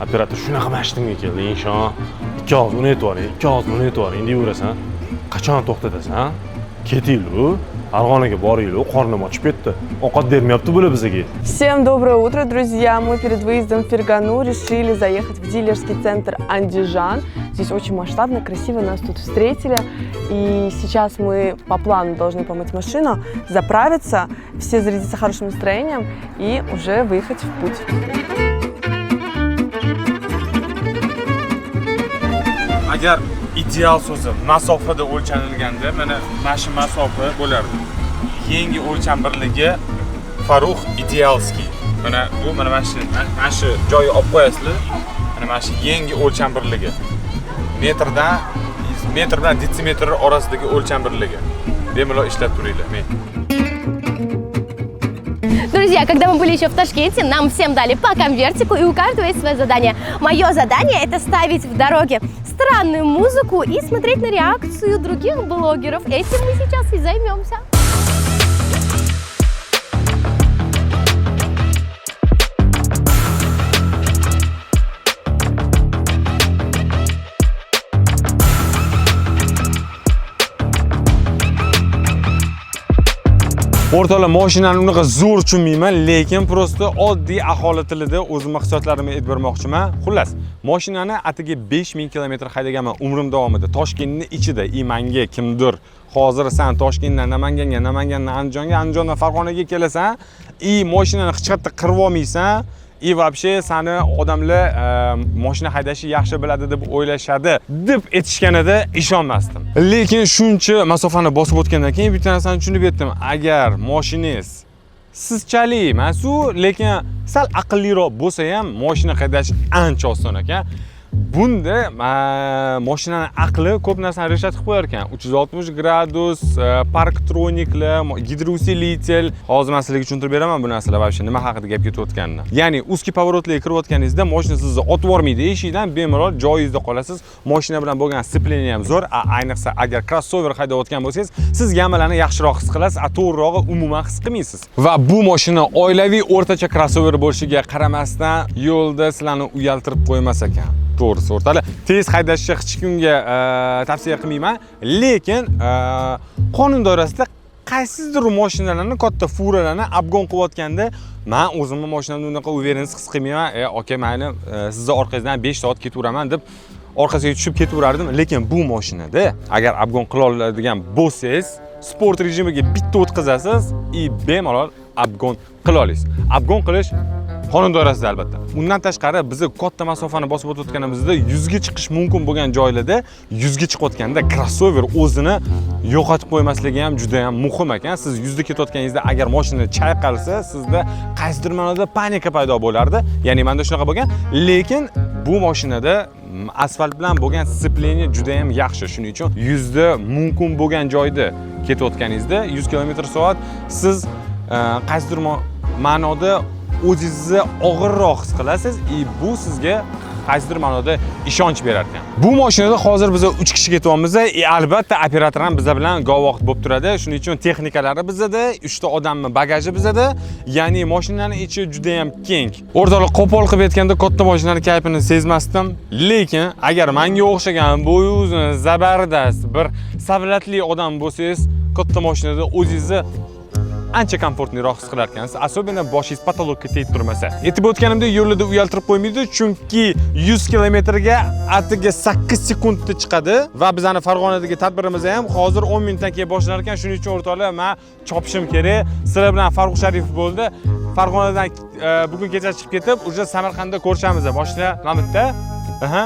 [SPEAKER 1] Operator shunaqa mashinamga keldi. Inshon 2 oz uni aytvoring, 2 oz uni aytvoring deyverasan. Qachon to'xtatasan? Ketinglar, Farg'onaga boringlar, qornim ochib ketdi. Ovqat bermayapti bular bizga.
[SPEAKER 2] Всем доброе утро, друзья! Мы перед выездом в Фергану решили заехать в дилерский центр Андижан. Здесь очень масштабно, красиво нас тут встретили. И сейчас мы по плану должны помыть машину, заправиться, все зарядиться хорошим настроением и уже выехать в путь.
[SPEAKER 7] Agar ideal so'zi masofada o'lchanilganda, mana shu masofa bo'lardi. Yangi o'lcham birligi Farux Idealskiy. Mana bu mana shu joyi olib qo'yasizlar. Mana shu yangi o'lcham birligi. Metr bilan detsimetr orasidagi o'lcham birligi. Bemalol ishlab turinglar.
[SPEAKER 4] Друзья, когда мы были еще в Ташкенте, нам всем дали по конвертику, и у каждого есть свое задание. Мое задание – это ставить в дороге странную музыку и смотреть на реакцию других блогеров. Этим мы сейчас и займемся.
[SPEAKER 7] O'rtoqlar, mashinani unaqa zo'r tushunmayman, lekin prosta oddiy aholi tilida o'zim mahsulotlarimni aytib bermoqchiman. Xullas, mashinani atiga 5000 km haydaganman umrim davomida. Toshkentning ichida, menga kimdir hozir sen Toshkentdan Namanganga, Namangandan Andijonga, Andijondan Farg'onaga kelasan, mashinani hech qayerda qirib olmaysan. И вообще seni odamlar mashina haydashni yaxshi biladi deb o'ylashadi deb aytishganida ishonmasdim. Lekin shuncha masofani bosib o'tgandan keyin bitta narsani tushunib yetdim. Agar mashinangiz sizchalik emas-u, lekin sal aqlliroq bo'lsa ham mashina haydash ancha oson ekan. Bunda mashinani aqli ko'p narsani reshat qilib qo'yar ekan. 360 gradus, parktroniklar, gidrousilitel. Hozir men sizlarga tushuntirib beraman bu narsalar вообще nima haqida gap ketayotganini. Ya'ni узкий поворотlarga kirayotganingizda mashina sizni otib yormaydi, eshikdan bemalol joyingizda qolasiz. Mashina bilan bo'lgan scepleniya ham zo'r. Ayniqsa agar crossover haydayotgan bo'lsangiz, siz yamalarni yaxshiroq his qilasiz, to'g'rirog'i umuman his qilmaysiz. Va bu mashina oilaviy o'rtacha crossover bo'lishiga qaramasdan yo'lda sizlarni uyaltirib qo'ymas ekan. To'g'risi o'rtalar, tez haydashni hech kimga tavsiya qilmayman, lekin qonun doirasida qaysidir mashinalarni, katta furalarni obgon qilayotganda men o'zimni mashinamda unaqa uverенность his qilmayman. Aka, mayli, sizni orqangizdan 5 soat ketaveraman deb orqasiga tushib ketaverardim, lekin bu mashinada agar obgon qila oladigan bo'lsangiz, sport rejimiga bitta o'tkazasiz va bemalol obgon qila olasiz. Obgon qilish qonun doirasida albatta. Undan tashqari biz katta masofani bosib o'tayotganimizda 100 ga chiqish mumkin bo'lgan joylarda 100 ga chiqayotganda crossover o'zini yo'qotib qo'ymasligi ham juda ham muhim ekan. Siz 100 da ketayotganingizda agar mashina chayqalsa, sizda qaysidir ma'noda panika paydo bo'lardi. Ya'ni menda shunaqa bo'lgan, lekin bu mashinada asfalt bilan bo'lgan sceplение juda ham yaxshi. Shuning uchun 100 da mumkin bo'lgan joyda ketayotganingizda 100 km/soat siz qaysidir ma'noda o'zingizni og'irroq his qilasiz va bu sizga qaysidir ma'noda ishonch berar ekan. Bu mashinada hozir biz 3 kishi ketyapmiz. Albatta operator ham biz bilan guvoh bo'lib turadi. Shuning uchun texnikalari bizda, 3 ta odamni bagaji bizda. Ya'ni mashinaning ichi juda ham keng. O'rtoqlar qo'pol qilib aytganda katta mashinaning kayfini sezmasdim, lekin agar menga o'xshagan bo'yingizni zabardast bir savlatli odam bo'lsangiz, katta mashinada o'zingizni ancha komfortliroq his qilar ekansiz, особенно boshingiz patologga tegib turmasa. Aytib o'tganimdek, yo'lda uyaltirib qo'ymaydi, chunki 100 kilometrga atiga 8 sekundda chiqadi va bizning Farg'onadagi tadbirimiz ham hozir 10 minutdan keyin boshlanar ekan. Shuning uchun o'rtoqlar, men chopishim kerak. Sizlar bilan Farruh Sharipov bo'ldi. Farg'onadan bugun kecha chiqib ketib, uje Samarqandda ko'rishamiz. Boshlanamizda. Aha.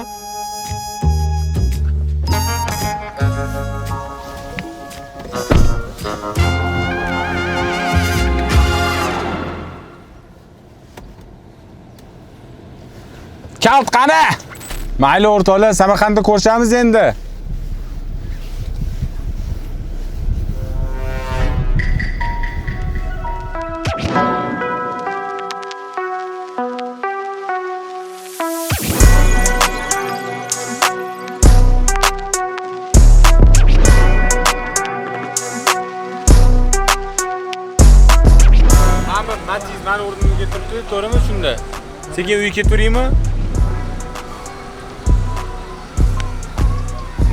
[SPEAKER 7] Kalt qani? Mayli o'rtoqlar, Samarqandda ko'rishamiz endi. Matiz meni o'rnimga turibdi, to'g'rimi shunda? Sekin uyga ketaveraymi?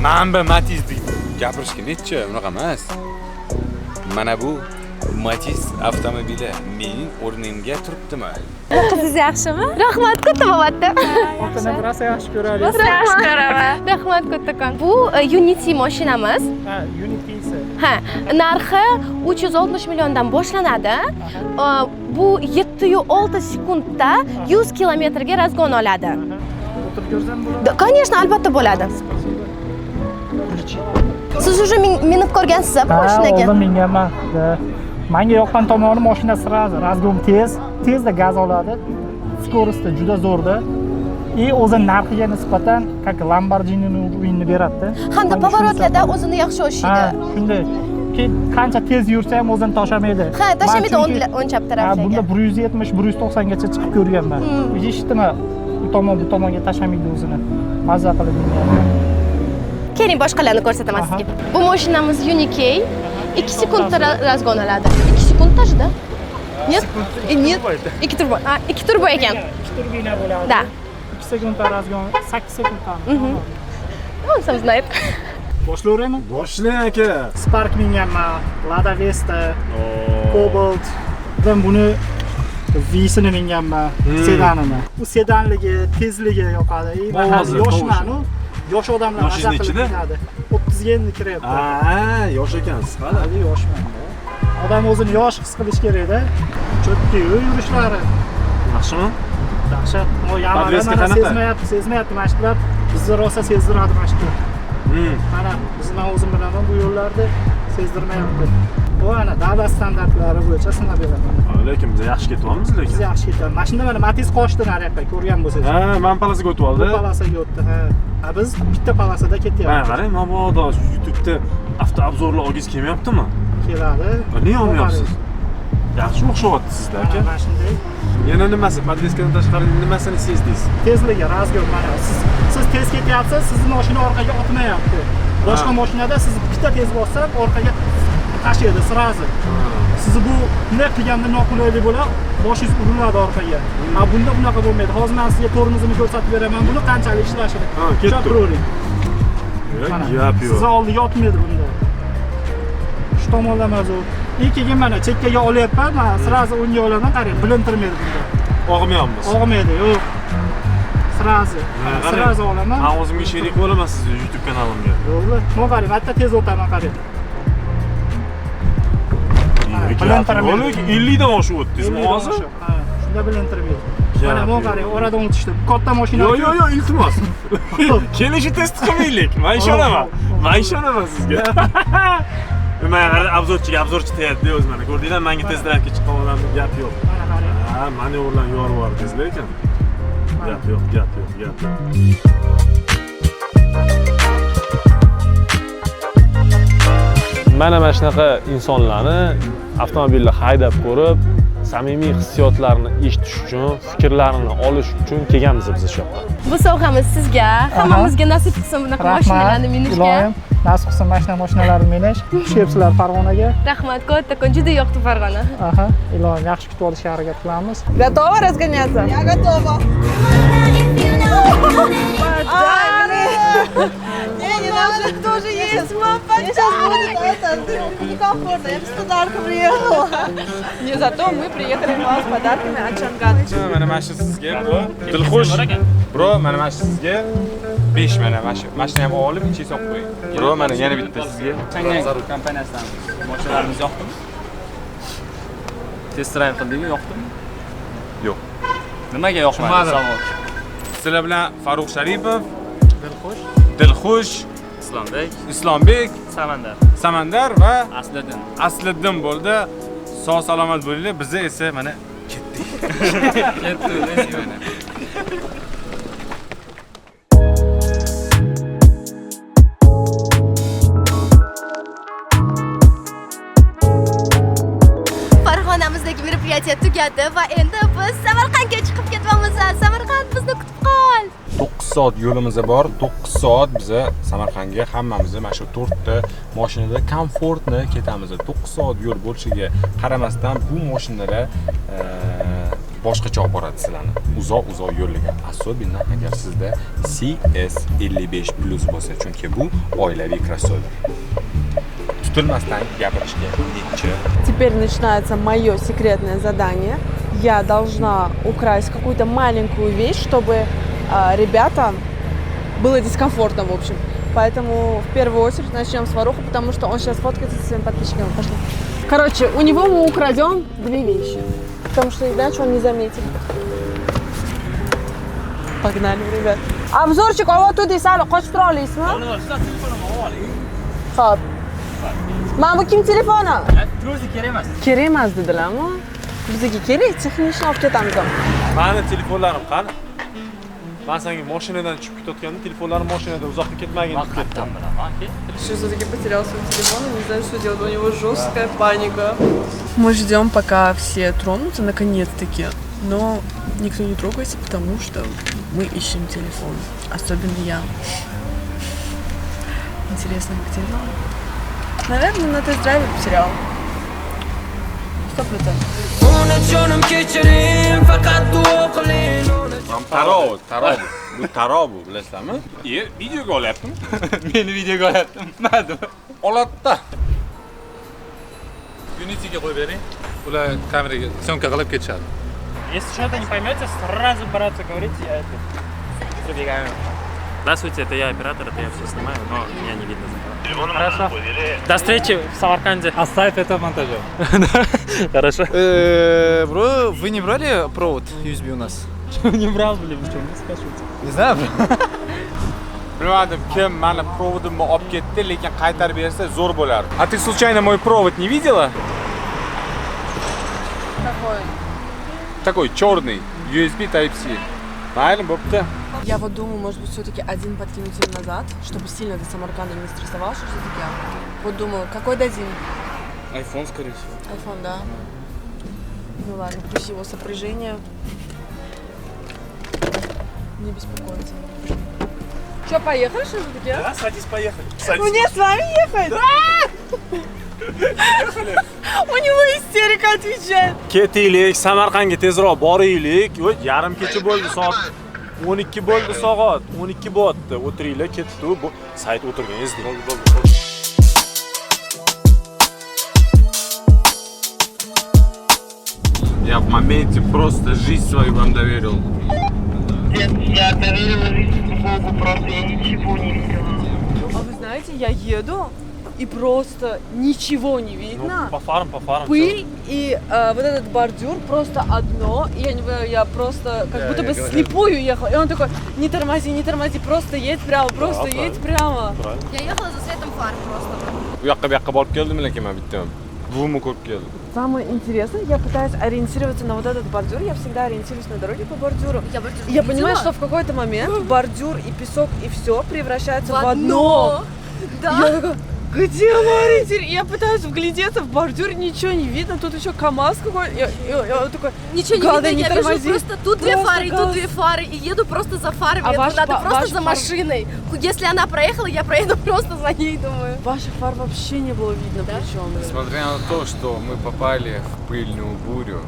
[SPEAKER 7] Manba Matiz deydi.
[SPEAKER 9] Gapirishga necha, unaqa emas. Mana bu Matiz avtomobili mening o'rnimga turibdimi?
[SPEAKER 4] Qizingiz yaxshimi? Rahmat katta
[SPEAKER 5] Otani rosa yaxshi ko'radi.
[SPEAKER 4] Yaxshi ko'raman. Rahmat kattakon. Bu Unity mashinamiz.
[SPEAKER 5] Ha, Unity esa.
[SPEAKER 4] Ha, narxi 360 milliondan boshlanadi. Bu 7,6 sekundda 100 kilometrga razgon oladi.
[SPEAKER 5] O'tirib ko'rsam bo'ladi?
[SPEAKER 4] Конечно, albatta bo'ladi. Siz уже minib ko'rgansiz bu mashinaga?
[SPEAKER 5] Oldin minganman. Menga yoqqan tomoni mashina sразу razgon tezda gaz oladi. Skorosti juda zo'rda. O'zi narxiga nisbatan как Lamborghini'ning o'yinini beradi.
[SPEAKER 4] Hamda pavorotlarda o'zini yaxshi o'shiydi.
[SPEAKER 5] Ha, shunday. Qancha tez yursa ham o'zini tashamaydi.
[SPEAKER 4] Ha, tashamaydi o'ng chap tarafga.
[SPEAKER 5] Bunda 170-190 gacha chiqib ko'rganman. Eshitdimi? Bu tomonga tashamaydi o'zini. Mazza qilib mingan.
[SPEAKER 4] Keling, boshqalarni ko'rsataman sizga. Bu mashinamiz Unity 2 sekundda razgon oladi. 2 sekund tashida? Нет? Нет. 2 turbo. 2 turbo ekan.
[SPEAKER 5] 2 turbina bo'ladi.
[SPEAKER 4] Da.
[SPEAKER 5] 2 sekundda razgon, 8 sekundda.
[SPEAKER 4] Он сам знает.
[SPEAKER 5] Boshlayveraymi?
[SPEAKER 1] Boshlang aka.
[SPEAKER 5] Spark minganman, Lada Vesta, Cobalt. Ben buni V'sini minganman, sedanini. Bu sedanligi, tezligi yoqadi. Men hozir yoshman-ku. Yosh odamlar
[SPEAKER 1] Yoshingiz nechida?
[SPEAKER 5] 30 ga endi kiryapti.
[SPEAKER 1] Ha, yosh ekansiz.
[SPEAKER 5] Hali yoshman. Odam o'zini yosh his qilish kerak-da. Cho'tki yurishlari.
[SPEAKER 1] Yaxshimi?
[SPEAKER 5] Dahshat. O
[SPEAKER 1] Podveska
[SPEAKER 5] yamani
[SPEAKER 1] qanaqa?
[SPEAKER 5] sezmayapti mashqlar. Bizni rosa sezdiradi mashqlar. Mana bizning o'zim bilan bu yo'llarda sezdirmayapti. Bu ana davlat standartlari bo'yicha sinab beraman.
[SPEAKER 1] Lekin biz yaxshi ketyapmiz lekin.
[SPEAKER 5] Biz yaxshi ketyapmiz. Mashina mana Matiz qochdi nariyoqqa, ko'rgan bo'lsangiz.
[SPEAKER 1] Ha, men palasaga o'tib oldi.
[SPEAKER 5] Palasaga o'tdi, ha. Biz bitta palasada ketyapmiz.
[SPEAKER 1] Mana qarang, mabodo YouTube'da avtoobzorlar olgingiz kelmayaptimi?
[SPEAKER 5] Keladi.
[SPEAKER 1] Nega olmayapsiz? Yaxshi o'xshayapti sizlar aka.
[SPEAKER 5] Mana shunday.
[SPEAKER 1] Yana nimasi? Podveskadan tashqari nimasini sezdingiz?
[SPEAKER 5] Tezligi, razgon mana. Siz tez ketyapsiz, sizni mashina orqaga otmayapti. Boshqa mashinada siz bitta tez bossam, orqaga tashlaydi sразу. Siz bu bunday qilganda noqulaylik bo'ladi, boshingiz uriladi orqaga. Bunda bunaqa bo'lmaydi. Hozir men sizga tormozini ko'rsatib beraman, buni qanchalik ishlashini.
[SPEAKER 1] Ketdi. Gap yo'q.
[SPEAKER 5] Siz oldiga otmaydi bunda. Shu tomonlama zo'r. Keyin mana chekkaga olyapman, men sразу o'ngga olaman, qarang, bilintirmaydi bunda.
[SPEAKER 1] Og'mayapmiz.
[SPEAKER 5] Og'maydi, yo'q. Sразу olaman.
[SPEAKER 1] Men o'zimga sherik bo'laman sizni YouTube kanalimga.
[SPEAKER 5] Yo'q, men qarang, bitta tez o'taman, qarang.
[SPEAKER 1] Bilan 50 dan oshib o'tdingizmi hozir?
[SPEAKER 5] Ha, shunga bilintirib ber. Mana bu qarang, oradan o'tishdi. Katta mashina.
[SPEAKER 1] Yo'q, iltimos. Kelishi test qilmaylik. Men ishonaman. Men ishonaman sizga. Nima, obzorchi tayyordi o'zi mana. Ko'rdinglar, menga test drive'ga chiqqan odamning gap yo'q. Ha, manevrlarni yorib yubordingizlar ekan. Gap yo'q. Mana shunaqa insonlarni avtomobilni haydab ko'rib, samimiy hissiyotlarini eshitish uchun, fikrlarini olish uchun kelganmiz biz shu yoqqa.
[SPEAKER 4] Bu sovg'amiz sizga. Hammamizga nasib qilsin bunaqa mashinalarni minishga.
[SPEAKER 5] Ilohim, nasib qilsin mashinalarni minish. Tushibsizlar Farg'onaga.
[SPEAKER 4] Rahmat, kattakon, juda yoqdi Farg'ona.
[SPEAKER 5] Aha, ilohim yaxshi kutib olishga harakat qilamiz.
[SPEAKER 2] Готова разгоняться? Я готова. Не, надо, тоже есть. Мне сейчас будет некомфортно. Я без подарка приехала. Не, зато мы приехали к вам с подарками от Чанган.
[SPEAKER 7] Mana mana shu sizga bu. Dilxush. Bro, mana mana shu sizga 5 mana mashina ham olib ichiga solib qo'ying. Bro, mana yana bitta sizga.
[SPEAKER 3] Zarur kompaniyasidan mashinalarimiz yoqdimi? Test drive qildingmi, yoqdimi?
[SPEAKER 7] Yo'q.
[SPEAKER 3] Nimaga yoqmadi savol?
[SPEAKER 7] Sizlar bilan Farruh Sharipov, Dilxush, Islombek, Samandar va Asliddin bo'ldi. Sog' salomat bo'linglar. Biz esa mana ketdik.
[SPEAKER 3] Ketdi mana.
[SPEAKER 4] Farg'onamizdagi meropryatiya tugadi va endi biz Samarqandga chiqib ketyapmiz. Samarqand bizni kutib qol.
[SPEAKER 7] 9 soat yo'limiz bor. 9 soat biza Samarqandga hammamiz mana shu 4 ta mashinada komfortni ketamiz. 9 soat yo'l bo'lishiga qaramasdan bu mashinalar boshqacha olib boradi sizlarni. Uzoq yo'llarga. Особенно agar sizda CS55 Plus bo'lsa, chunki bu oilaviy crossover. Tutilmasdan gapirishga netchi.
[SPEAKER 2] Теперь начинается мое секретное задание. Я должна украсть какую-то маленькую вещь, чтобы ребятам было дискомфортно, в общем. Поэтому в первую очередь начнем с Фаруха, потому что он сейчас фоткается со своими подписчиками. Пошли. Короче, у него мы украдем 2 вещи, потому что иначе он не заметит. Погнали, ребят. Обзорчик, а вот тут и сами, хочешь троллись, ну? Хоп. Mana bu kim telefoni?
[SPEAKER 3] O'zi kerak emas.
[SPEAKER 2] Kerak emas dedilarmi? Bizga kerak, texnikni olib ketamiz.
[SPEAKER 1] Mani telefonlarim qani? Men senga mashinadan chiqib ketayotganda telefonlarim mashinada uzoqqa ketmagin deb ketdim.
[SPEAKER 2] Что все-таки потерял свой телефон и не знаю, что делать. У него жесткая паника. Мы ждем, пока все тронутся, наконец-таки. Но никто не трогается, потому что мы ищем телефон. Особенно я. Интересно, где он? Наверное, на тест-драйве потерял. 100%.
[SPEAKER 7] Tarov. Bu tarov bu, bilasizlarmi? Videoga olyaptim.
[SPEAKER 3] Meni videoga olyaptim. Nima?
[SPEAKER 7] Olatda.
[SPEAKER 3] Unity'ga qo'yib bering. Ular kameraga syomka qilib ketishadi.
[SPEAKER 5] Если что-то не поймете, сразу браться говорите, я это забегаю.
[SPEAKER 11] Здравствуйте, это я оператор, это я все снимаю, но меня не видно.
[SPEAKER 5] Хорошо. До встречи в Самарканде.
[SPEAKER 3] Оставь это монтажом.
[SPEAKER 11] Хорошо.
[SPEAKER 12] Бро, вы не брали провод USB у нас?
[SPEAKER 5] Не брал, блин, что вы скажете?
[SPEAKER 12] Не знаю, бро.
[SPEAKER 7] Bilmadim kim mani provodimni olib ketdi, lekin qaytarib bersa zo'r bo'lar. А ты случайно мой провод не видела?
[SPEAKER 2] Какой?
[SPEAKER 7] Такой черный, USB Type-C. Правильно, bo'pti.
[SPEAKER 2] Я вот думаю, может быть, все-таки один подкинуть им назад, чтобы сильно до Самарканда не стрессовал, что все-таки. Вот думаю, какой дадим?
[SPEAKER 11] iPhone, скорее всего.
[SPEAKER 2] iPhone, да. Ну ладно, пусть его сопряжение не беспокоится. Что, поехали, что все-таки?
[SPEAKER 1] Да, садись, поехали.
[SPEAKER 2] Мне с вами ехать? У него истерика отвечает.
[SPEAKER 1] Ketaylik, Samarqandga tezroq boraylik. Yarim kecha bo'ldi, soat 12 bo'ldi soat. 12 bo'pti. O'tiringlar, ketdi. Bu sayt o'tirganingizdek.
[SPEAKER 7] Я в моменте просто жизнь свою вам доверил.
[SPEAKER 2] Я доверила жизнь Богу, просто я ничего не видела. А вы знаете, я еду, и просто ничего не видно.
[SPEAKER 1] По фарам.
[SPEAKER 2] Пыль и вот этот бордюр просто одно. И я не знаю, я просто как будто бы слепую ехала. И он такой, не тормози, просто едь прямо, едь прямо.
[SPEAKER 4] Я ехала за светом фар просто.
[SPEAKER 9] Bu yoqqa borib keldim lekin men bitta. Buvimni ko'rib keldim.
[SPEAKER 2] Самое интересное, я пытаюсь ориентироваться на вот этот бордюр. Я всегда ориентируюсь на дороге по бордюру. Я понимаю, что в какой-то момент бордюр и песок и все превращаются в одно.
[SPEAKER 4] Да.
[SPEAKER 2] Я такая, где мой ориентир? Я пытаюсь вглядеться в бордюр, ничего не видно. Тут еще КамАЗ какой-то. Я такой,
[SPEAKER 4] ничего не видно, я вижу просто тут две фары, и тут две фары, и еду просто за фарами. Надо просто за машиной. Если она проехала, я проеду просто за ней, думаю.
[SPEAKER 2] Ваших фар вообще не было видно, причем.
[SPEAKER 9] Несмотря на то, что мы попали в пыльную бурю,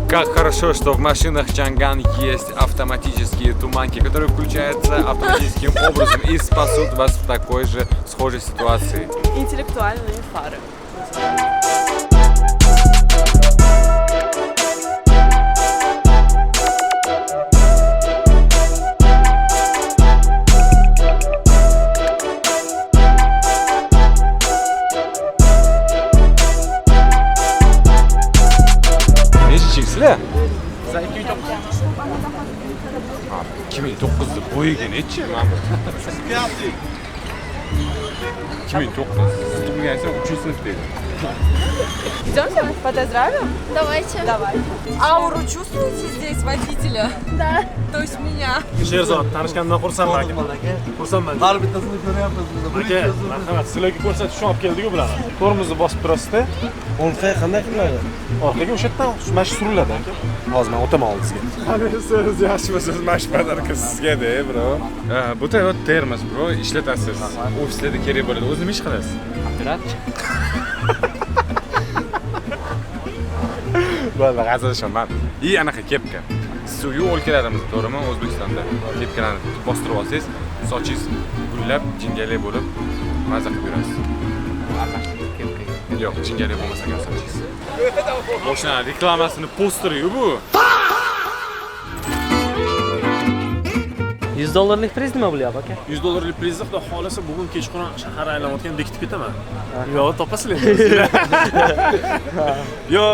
[SPEAKER 9] как хорошо, что в машинах Чанган есть автоматические туманки, которые включаются автоматическим образом и спасут вас в такой же схожей ситуации.
[SPEAKER 2] Интеллектуальные фары.
[SPEAKER 9] Sizlar? 2009'da bo'yiga nechi? 2009. Tug'ilganingizda 3-sinfda.
[SPEAKER 2] Идемте, подоздравим?
[SPEAKER 4] Давайте.
[SPEAKER 2] Ауру чувствуете здесь водителя?
[SPEAKER 4] Да.
[SPEAKER 2] То есть меня.
[SPEAKER 1] Sherzod, tanishganimdan xursandman aka. Xursandman.
[SPEAKER 13] Har bittasini ko'ryapmiz biz.
[SPEAKER 1] Aka, marhamat, sizlarga ko'rsatish uchun olib keldik-ku bularni. Tormozni bosib turasizda.
[SPEAKER 13] O'nqa qanday qiladi?
[SPEAKER 1] Orqaga o'sha yerdan mana shu suriladi aka. Hozir men o'taman oldingizga. Qani siz yaxshimisiz? Mashmadan aka sizga-da, bro.
[SPEAKER 9] Bu Toyota termos, bro, ishlatasiz. Ofislarda kerak bo'ladi. O'zi nima ish qilasiz?
[SPEAKER 11] Operator.
[SPEAKER 9] Bo'ldi, g'azallashaman. И anaqa kepka. Siz yo'l kelamiz, to'g'rimi? O'zbekistonda kepkalarni bostirib olsangiz, sochingiz gullab, jingalak bo'lib, maza qilib yurasiz. Yo'q, jingalak bo'lmasa ham sochingiz. Mashina reklamasini posteri-yu bu.
[SPEAKER 11] $100 priz nima bo'lyapti aka?
[SPEAKER 1] $100 prizni xudo xolasa bugun kechqurun shahar aylanayotgan bekitib ketaman. Yo, topasizlar. Yo,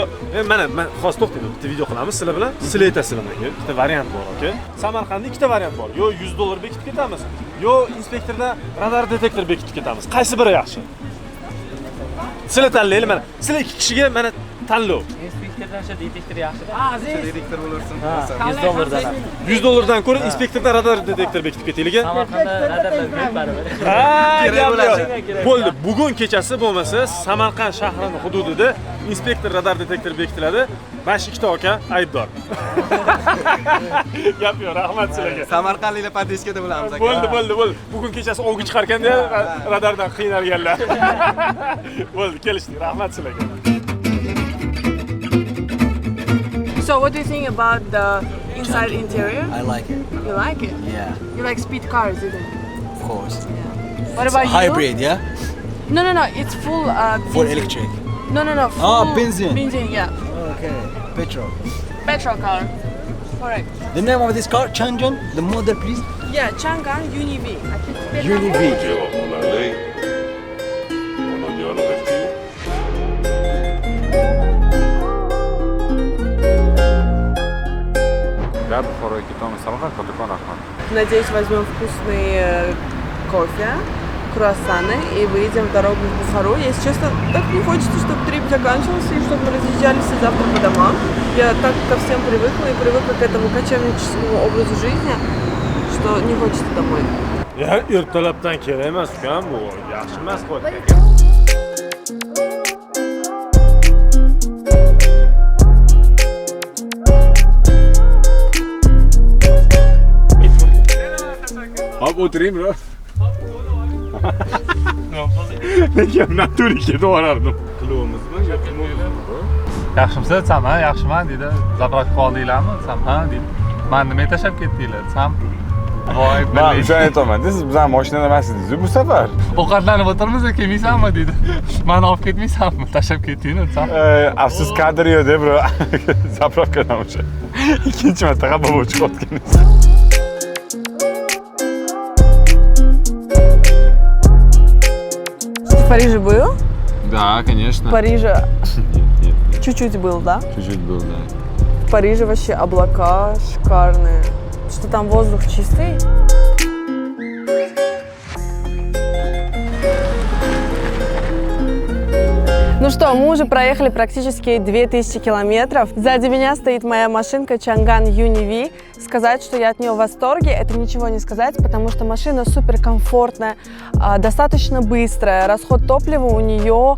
[SPEAKER 1] mana men hozir to'xtayman, bitta video qilamiz sizlar bilan. Sizlar aytasizlar menga, bitta variant bor, aka. Samarqandda ikkita variant bor. Yo $100 bekitib ketamiz, yo inspektordan radar detektor bekitib ketamiz. Qaysi biri yaxshi? Sizlar tanlaylik mana. Sizlar ikki kishiga mana tanlov.
[SPEAKER 11] Inspektordan o'sha detektor yaxshi-da.
[SPEAKER 13] Aziz detektor bo'larsin.
[SPEAKER 11] $100
[SPEAKER 1] $100dan ko'ra inspektordan radar detektor bekitib ketaylik.
[SPEAKER 11] Samarqandda radarlar ko'p baribir.
[SPEAKER 1] Bo'ldi. Bugun kechasi bo'lmasa Samarqand shahrining hududida inspektor radar detektor bekitiladi. Mana shu ikkita aka aybdor. Gap yo'q, rahmat sizlarga.
[SPEAKER 13] Samarqandliklar podeskada bo'lamiz aka.
[SPEAKER 1] Bo'ldi. Bugun kechasi ovga chiqarganda radardan qiynalganlar. Bo'ldi, kelishdik. Rahmat sizlarga.
[SPEAKER 2] So what do you think about the inside interior?
[SPEAKER 13] I like it.
[SPEAKER 2] You like it?
[SPEAKER 13] Yeah,
[SPEAKER 2] You like speed cars, isn't it?
[SPEAKER 13] of course.
[SPEAKER 2] What about you?
[SPEAKER 13] Hybrid, yeah?
[SPEAKER 2] No, it's full
[SPEAKER 13] Full
[SPEAKER 2] benzene.
[SPEAKER 13] electric.
[SPEAKER 2] No, full
[SPEAKER 13] Ah, benzene.
[SPEAKER 2] Benzene, yeah.
[SPEAKER 13] Okay. Petrol.
[SPEAKER 2] Petrol car. Correct.
[SPEAKER 13] The name of this car, Chang'an. The model, please.
[SPEAKER 2] Yeah, Chang'an Uni-V.
[SPEAKER 13] Uni-V.
[SPEAKER 9] Gap Buxoroga ketamiz, Samarqand do'kon rahmat.
[SPEAKER 2] Надеюсь, возьмем вкусный кофе, круассаны и выйдем в дорогу в Бухару. Если честно, так не хочется, чтобы трип заканчивался и чтобы мы разъезжались и завтра по домам. Я так ко всем привыкла и привыкла к этому кочевническому образу жизни, что не хочется домой.
[SPEAKER 1] Ya ertalabdan kerak emas ukam bu. Yaxshi emas qo'ydi.
[SPEAKER 9] Hop o'tiring, bro.
[SPEAKER 1] Lekin naturi ketib borardim. Qilovimizmi yoki
[SPEAKER 3] Yaxshimisiz? Desam, ha, yaxshiman dedi. Zapravka oldinglarmi? Desam, ha dedi. Men nima tashlab ketdinglar? Desam, voy,
[SPEAKER 7] Men o'sha aytaman, siz bizning mashinada emas edingiz bu safar.
[SPEAKER 3] ovqatlanib o'tirmiz, kelmaysanmi dedi. Meni olib ketmaysanmi? Tashlab ketdingmi? Desam,
[SPEAKER 7] Afsus kadr yo'q, bro. Zapravkadan o'sha. Ikkinchi marta xabar bo'lib chiqayotganingiz.
[SPEAKER 2] В Париже был?
[SPEAKER 9] Да, конечно.
[SPEAKER 2] В Париже
[SPEAKER 9] Нет.
[SPEAKER 2] чуть-чуть был, да?
[SPEAKER 9] Чуть-чуть был, да.
[SPEAKER 2] В Париже вообще облака шикарные. Что там воздух чистый? Ну что, мы уже проехали практически 2000 километров. Сзади меня стоит моя машинка Chang'an UNI-V. Сказать, что я от нее в восторге, это ничего не сказать, потому что машина супер комфортная, достаточно быстрая. Расход топлива у нее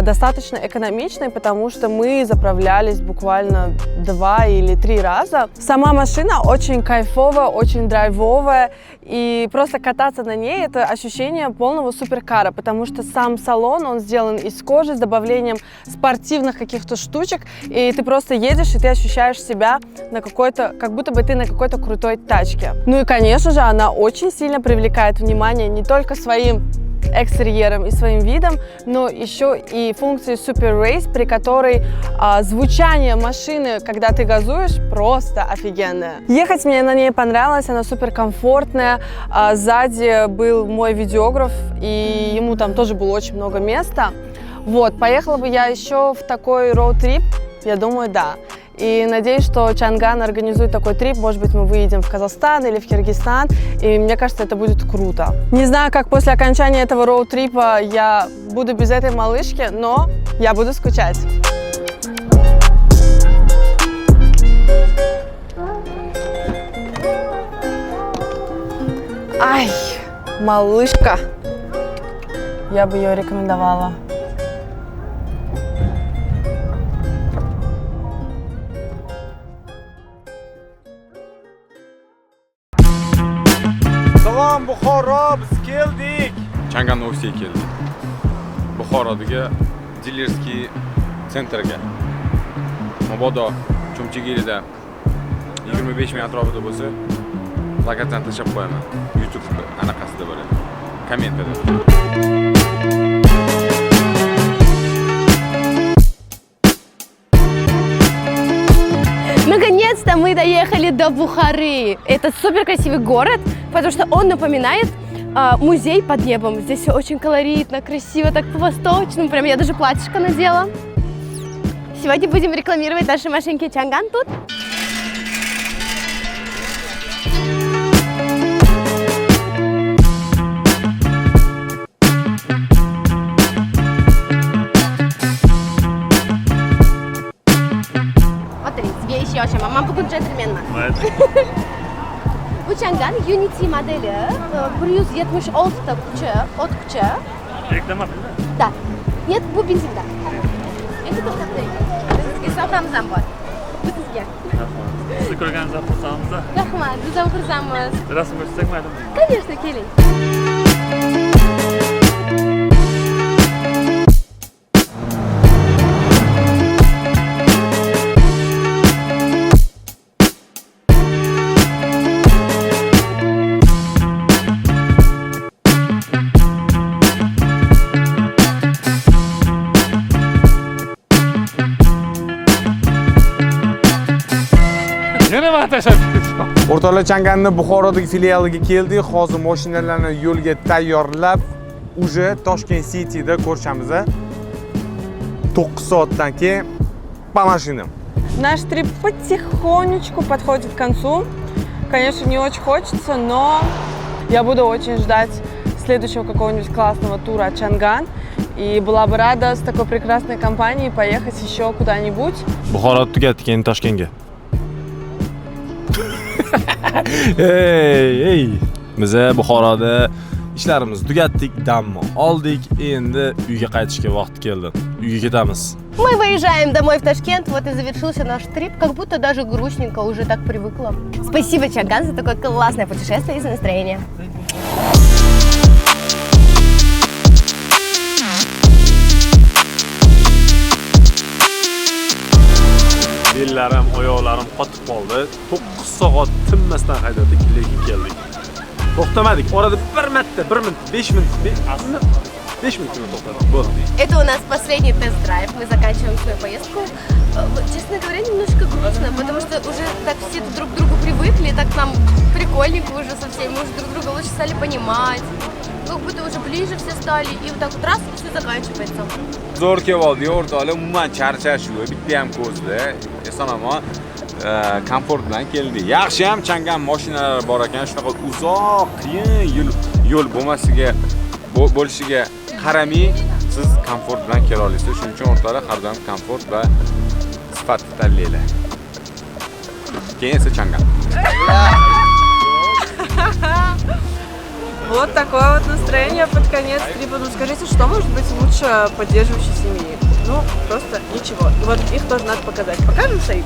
[SPEAKER 2] достаточно экономичный, потому что мы заправлялись буквально 2 или 3 раза. Сама машина очень кайфовая, очень драйвовая. И просто кататься на ней — это ощущение полного суперкара, потому что сам салон, он сделан из кожи с добавлением спортивных каких-то штучек, и ты просто едешь, и ты ощущаешь себя на какой-то, как будто бы ты на какой-то крутой тачке. Ну и, конечно же, она очень сильно привлекает внимание не только своим экстерьером и своим видом, но еще и функцией Super Race, при которой звучание машины, когда ты газуешь, просто офигенное. Ехать мне на ней понравилось, она супер комфортная. Сзади был мой видеограф, и ему там тоже было очень много места. Вот, поехала бы я еще в такой роуд-трип? Я думаю, да. И надеюсь, что Chang'an организует такой трип. Может быть, мы выедем в Казахстан или в Киргизстан. И мне кажется, это будет круто. Не знаю, как после окончания этого роуд-трипа я буду без этой малышки, но я буду скучать. Ай, малышка. Я бы ее рекомендовала.
[SPEAKER 7] Salom Buxoro, biz keldik.
[SPEAKER 9] Chang'an ofisiga keldik. Buxorodagi dilerskiy sentrga. Mabodo Chumchigirida 25 ming atrofida bo'lsa, plakatdan tashlab qo'yaman. YouTube anaqasida bo'ladi. Kommentada.
[SPEAKER 4] Наконец-то мы доехали до Бухары. Это супер красивый город, потому что он напоминает музей под небом. Здесь все очень колоритно, красиво, так по-восточному. Прям я даже платьишко надела. Сегодня будем рекламировать наши машинки Chang'an тут. Yoshim, men bugun jentelmenman. Bu Chang'an Unity modeli 176 ta kuchi, o't kuchi.
[SPEAKER 11] Reklama qildi?
[SPEAKER 4] Da. Нет, bu benzinda. Endi to'xtab turing. Bizga sovg'amiz ham bor. Bu sizga.
[SPEAKER 11] Sizni ko'rganimizdan xursandmiz.
[SPEAKER 4] Rahmat, biz ham xursandmiz.
[SPEAKER 11] Rasm ko'rsatsak maylimi?
[SPEAKER 4] Конечно, keling.
[SPEAKER 7] O'rtoqlar, Chang'anning Buxorodagi filialiga keldik. Hozir mashinalarni yo'lga tayyorlab, уже Toshkent City'da ko'rishamiz. 9 soatdan keyin по машинам.
[SPEAKER 2] Наш трип потихонечку подходит к концу. Конечно, не очень хочется, но я буду очень ждать следующего какого-нибудь классного тура от Chang'an. И была бы рада с такой прекрасной компанией поехать еще куда-нибудь.
[SPEAKER 1] Buxoro tugatdi, keyin Toshkentga. Ey, biz Buxoroda ishlarimizni tugatdik, dammo oldik, endi uyga qaytishga vaqt keldi. Uyga ketamiz.
[SPEAKER 4] Мы выезжаем домой в Ташкент, вот и завершился наш трип, как будто даже грустненько, уже так привыкла. Спасибо, Chang'an, за такое классное путешествие и за настроение.
[SPEAKER 1] Bellarim, oyoqlarim qotib qoldi. 9 soat tinmasdan haydadik, lekin keldik. To'xtamadik. Orada 1 minut, 5 minut, aslida 5 minut to'xtadik. Bo'ldi.
[SPEAKER 4] Это у нас последний тест-драйв, мы заканчиваем свою поездку. Честно говоря, немножко грустно, потому что уже так все друг к другу привыкли, так нам прикольненько уже со всеми, мы уже друг друга лучше стали понимать. как будто уже ближе все стали, и вот так вот раз, и все заканчивается.
[SPEAKER 9] Zo'r keldi, o'rtoqlar, umuman charchash yo'q, bitta ham ko'zda. Eson-omon komfort bilan keldi. Yaxshi ham Chang'an mashinalar bor ekan, shunaqa uzoq, qiyin yo'l bo'lishiga qaramay, siz komfort bilan kela olasiz. Shuning uchun o'rtoqlar har doim komfort va sifatni tanlaylar. Keyin esa Chang'an.
[SPEAKER 2] Вот такое вот настроение под конец трипа. Ну скажите, что может быть лучше поддерживающей семьи? Ну, просто ничего. И вот их тоже надо показать. Покажем, Саид?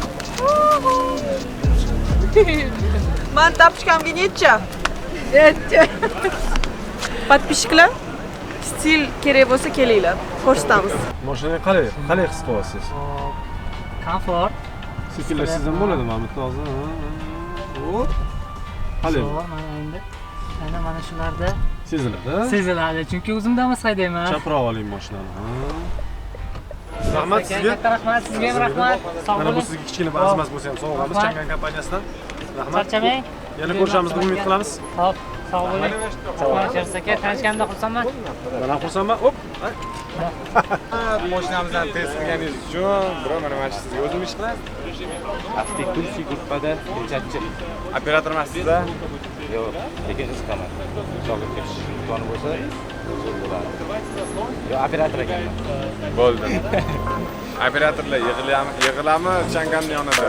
[SPEAKER 2] Ман тапочкамga necha? Подписчикlar, stil kerak bo'lsa kelinglar. Ko'rsatamiz.
[SPEAKER 1] Mashinaga qalay his qilyapsiz?
[SPEAKER 5] Komfort.
[SPEAKER 1] Sekinlashsiz ham bo'ladimi, Mahmud hozir? Qalay?
[SPEAKER 5] Mana endi. Mana shularda
[SPEAKER 1] Seziladi.
[SPEAKER 5] seziladi. Chunki o'zimda ham haydayman.
[SPEAKER 1] Chaproq oling mashinani. Rahmat sizga.
[SPEAKER 5] Rahmat sizga ham rahmat. Sog'
[SPEAKER 1] Mana bu
[SPEAKER 5] bo'ling.
[SPEAKER 1] sizga kichkina ba'zimas bo'lsa ham sovg'amiz
[SPEAKER 5] Rahmat.
[SPEAKER 1] Chang'an kompaniyasidan. Rahmat.
[SPEAKER 5] Charchamang.
[SPEAKER 1] Yana ko'rishamizni umid qilamiz.
[SPEAKER 5] Hop, sog' bo'ling. Ko'rishamiz aka, tanishganimda xursandman.
[SPEAKER 1] Men ham xursandman. Hop.
[SPEAKER 9] Mashinamizdan test qilganingiz uchun, bro, mana mana sizga o'zim ish qilaman. Arxitektur gruppada hujjatchi. Operator emassizda? Yo'q, lekin qiziqaman. Shogird ketish imkoni bo'lsa, zo'r bo'ladi. Yo'q, operator ekanman. Bo'ldi. Operatorlar yig'ilami Chang'anning yonida.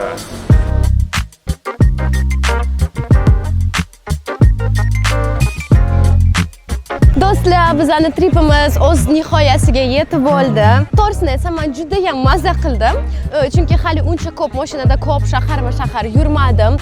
[SPEAKER 4] Do'stlar, bizning tripimiz o'z nihoyasiga yetib bo'ldi. To'g'risini aytsam, men juda ham mazza qildim. Chunki hali uncha ko'p mashinada ko'p shahar yurmadim.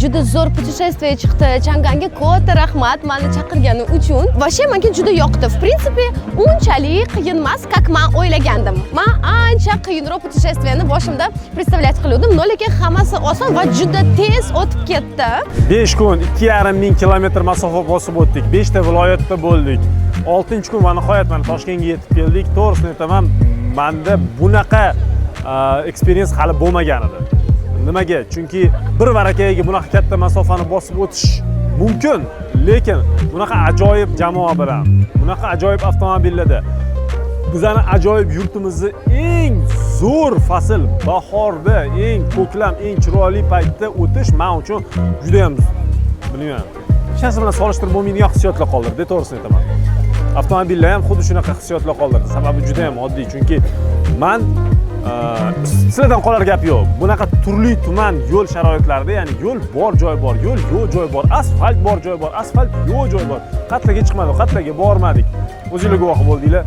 [SPEAKER 4] Juda zo'r путешествие chiqdi. Chang'anga katta rahmat meni chaqirgani uchun. Вообще menga juda yoqdi. В принципе, unchalik qiyin emas, как men o'ylagandim. Men ancha qiyinroq путешествияni boshimda представлять qilgandim, lekin hammasi oson va juda tez o'tib ketdi.
[SPEAKER 1] 5 kun 2,5 kilometr masofa bosib o'tdik. 5 ta viloyatda bo'ldik. 6-kun va nihoyat mana Toshkentga yetib keldik. To'g'risini aytaman, menda bunaqa experience hali bo'lmagan edi. Nimaga? Chunki bir varakayaga bunaqa katta masofani bosib o'tish mumkin, lekin bunaqa ajoyib jamoa bilan, bunaqa ajoyib avtomobillarda, bizning ajoyib yurtimizni eng zo'r fasl, bahorda, eng ko'klam, eng chiroyli paytda o'tish men uchun juda ham bilmayman. Hech narsa bilan solishtirib bo'lmaydigan hissiyotlar qoldirdi, to'g'risini aytaman. Avtomobillar ham xuddi shunaqa hissiyotlar qoldirdi. Sababi juda ham oddiy, chunki men sizlardan qolar gap yo'q. Bunaqa turli tuman yo'l sharoitlarida, ya'ni yo'l bor joy bor, yo'l yo'q joy bor, asfalt bor joy bor, asfalt yo'q joy bor. Qatlaga chiqmadik, qatlaga bormadik. O'zingizlar guvoh bo'ldinglar.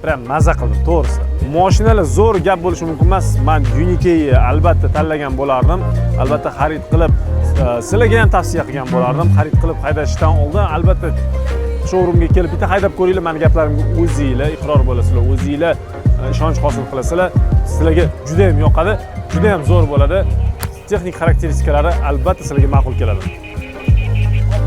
[SPEAKER 1] Prям maza qildim, to'g'risi. Mashinalar zo'r gap bo'lishi mumkin emas. Men Unikeyni albatta tanlagan bo'lardim. Albatta xarid qilib, sizlarga ham tavsiya qilgan bo'lardim. Xarid qilib haydashdan oldin albatta showroomga kelib bitta haydab ko'ringlar, meni gaplarimga o'zingizlar iqror bo'lasizlar, o'zingizlar ishonch hosil qilasizlar. Sizlarga juda ham yoqadi, juda ham zo'r bo'ladi. Texnik xarakteristikalari albatta sizlarga ma'qul keladi.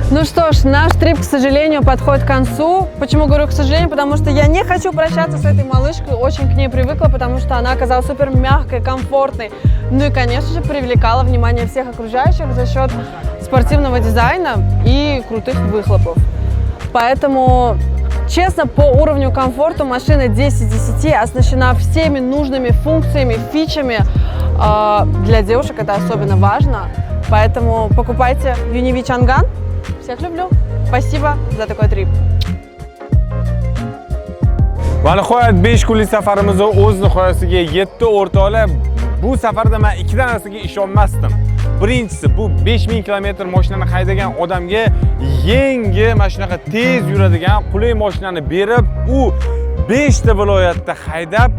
[SPEAKER 2] Ну что ж, наш трип, к сожалению, подходит к концу. Почему говорю к сожалению? Потому что я не хочу прощаться с этой малышкой, очень к ней привыкла, потому что она оказалась супер мягкой, комфортной. Ну и, конечно же, привлекала внимание всех окружающих за счет спортивного дизайна и крутых выхлопов. Поэтому, честно, по уровню комфорта машина 10 из 10, оснащена всеми нужными функциями, фичами. Для девушек это особенно важно. Поэтому покупайте UNI-V Chang'an. Всех люблю. Спасибо за такой трип.
[SPEAKER 7] Va nihoyat 5 kunlik safarimiz o'z nihoyasiga yetdi, o'rtoqlar. Bu safarda men ikkita narsaga ishonmasdim. Birinchisi, bu 5000 kilometr mashinani haydagan odamga yangi mana shunaqa tez yuradigan qulay mashinani berib, u 5 ta viloyatda haydab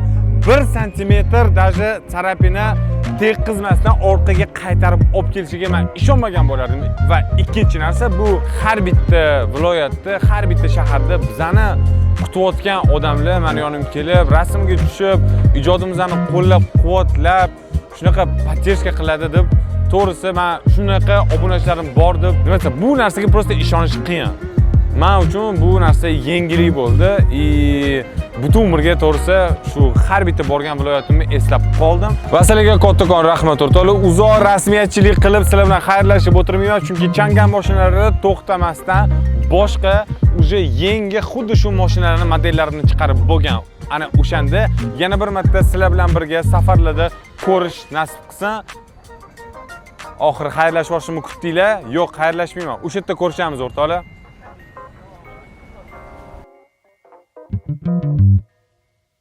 [SPEAKER 7] 1 santimetr даже tsarapina tekkizmasdan orqaga qaytarib olib kelishiga men ishonmagan bo'lardim. Va ikkinchi narsa, bu har bitta viloyatda, har bitta shaharda bizani kutayotgan odamlar mana yonimga kelib, rasmga tushib, ijodimizni qo'llab-quvvatlab, shunaqa поддержка qiladi deb, to'g'risi men shunaqa obunachilarim bor deb, nima bu narsaga просто ishonish qiyin. Men uchun bu narsa yangilik bo'ldi. Butun umrga to'g'risi shu har bitta borgan viloyatimni eslab qoldim. Va sizlarga kattakon rahmat o'rtoqlar. Uzoq rasmiyatchilik qilib sizlar bilan xayrlashib o'tirmayman, chunki Chang'an mashinalari to'xtamasdan boshqa уже yangi xuddi shu mashinalarning modellarini chiqarib bo'lgan. Ana o'shanda yana bir marta sizlar bilan birga safarlarda ko'rish nasib qilsa, oxiri xayrlashmoqchimni kutdinglar? Yo'q, xayrlashmayman. O'sha yerda ko'rishamiz o'rtoqlar.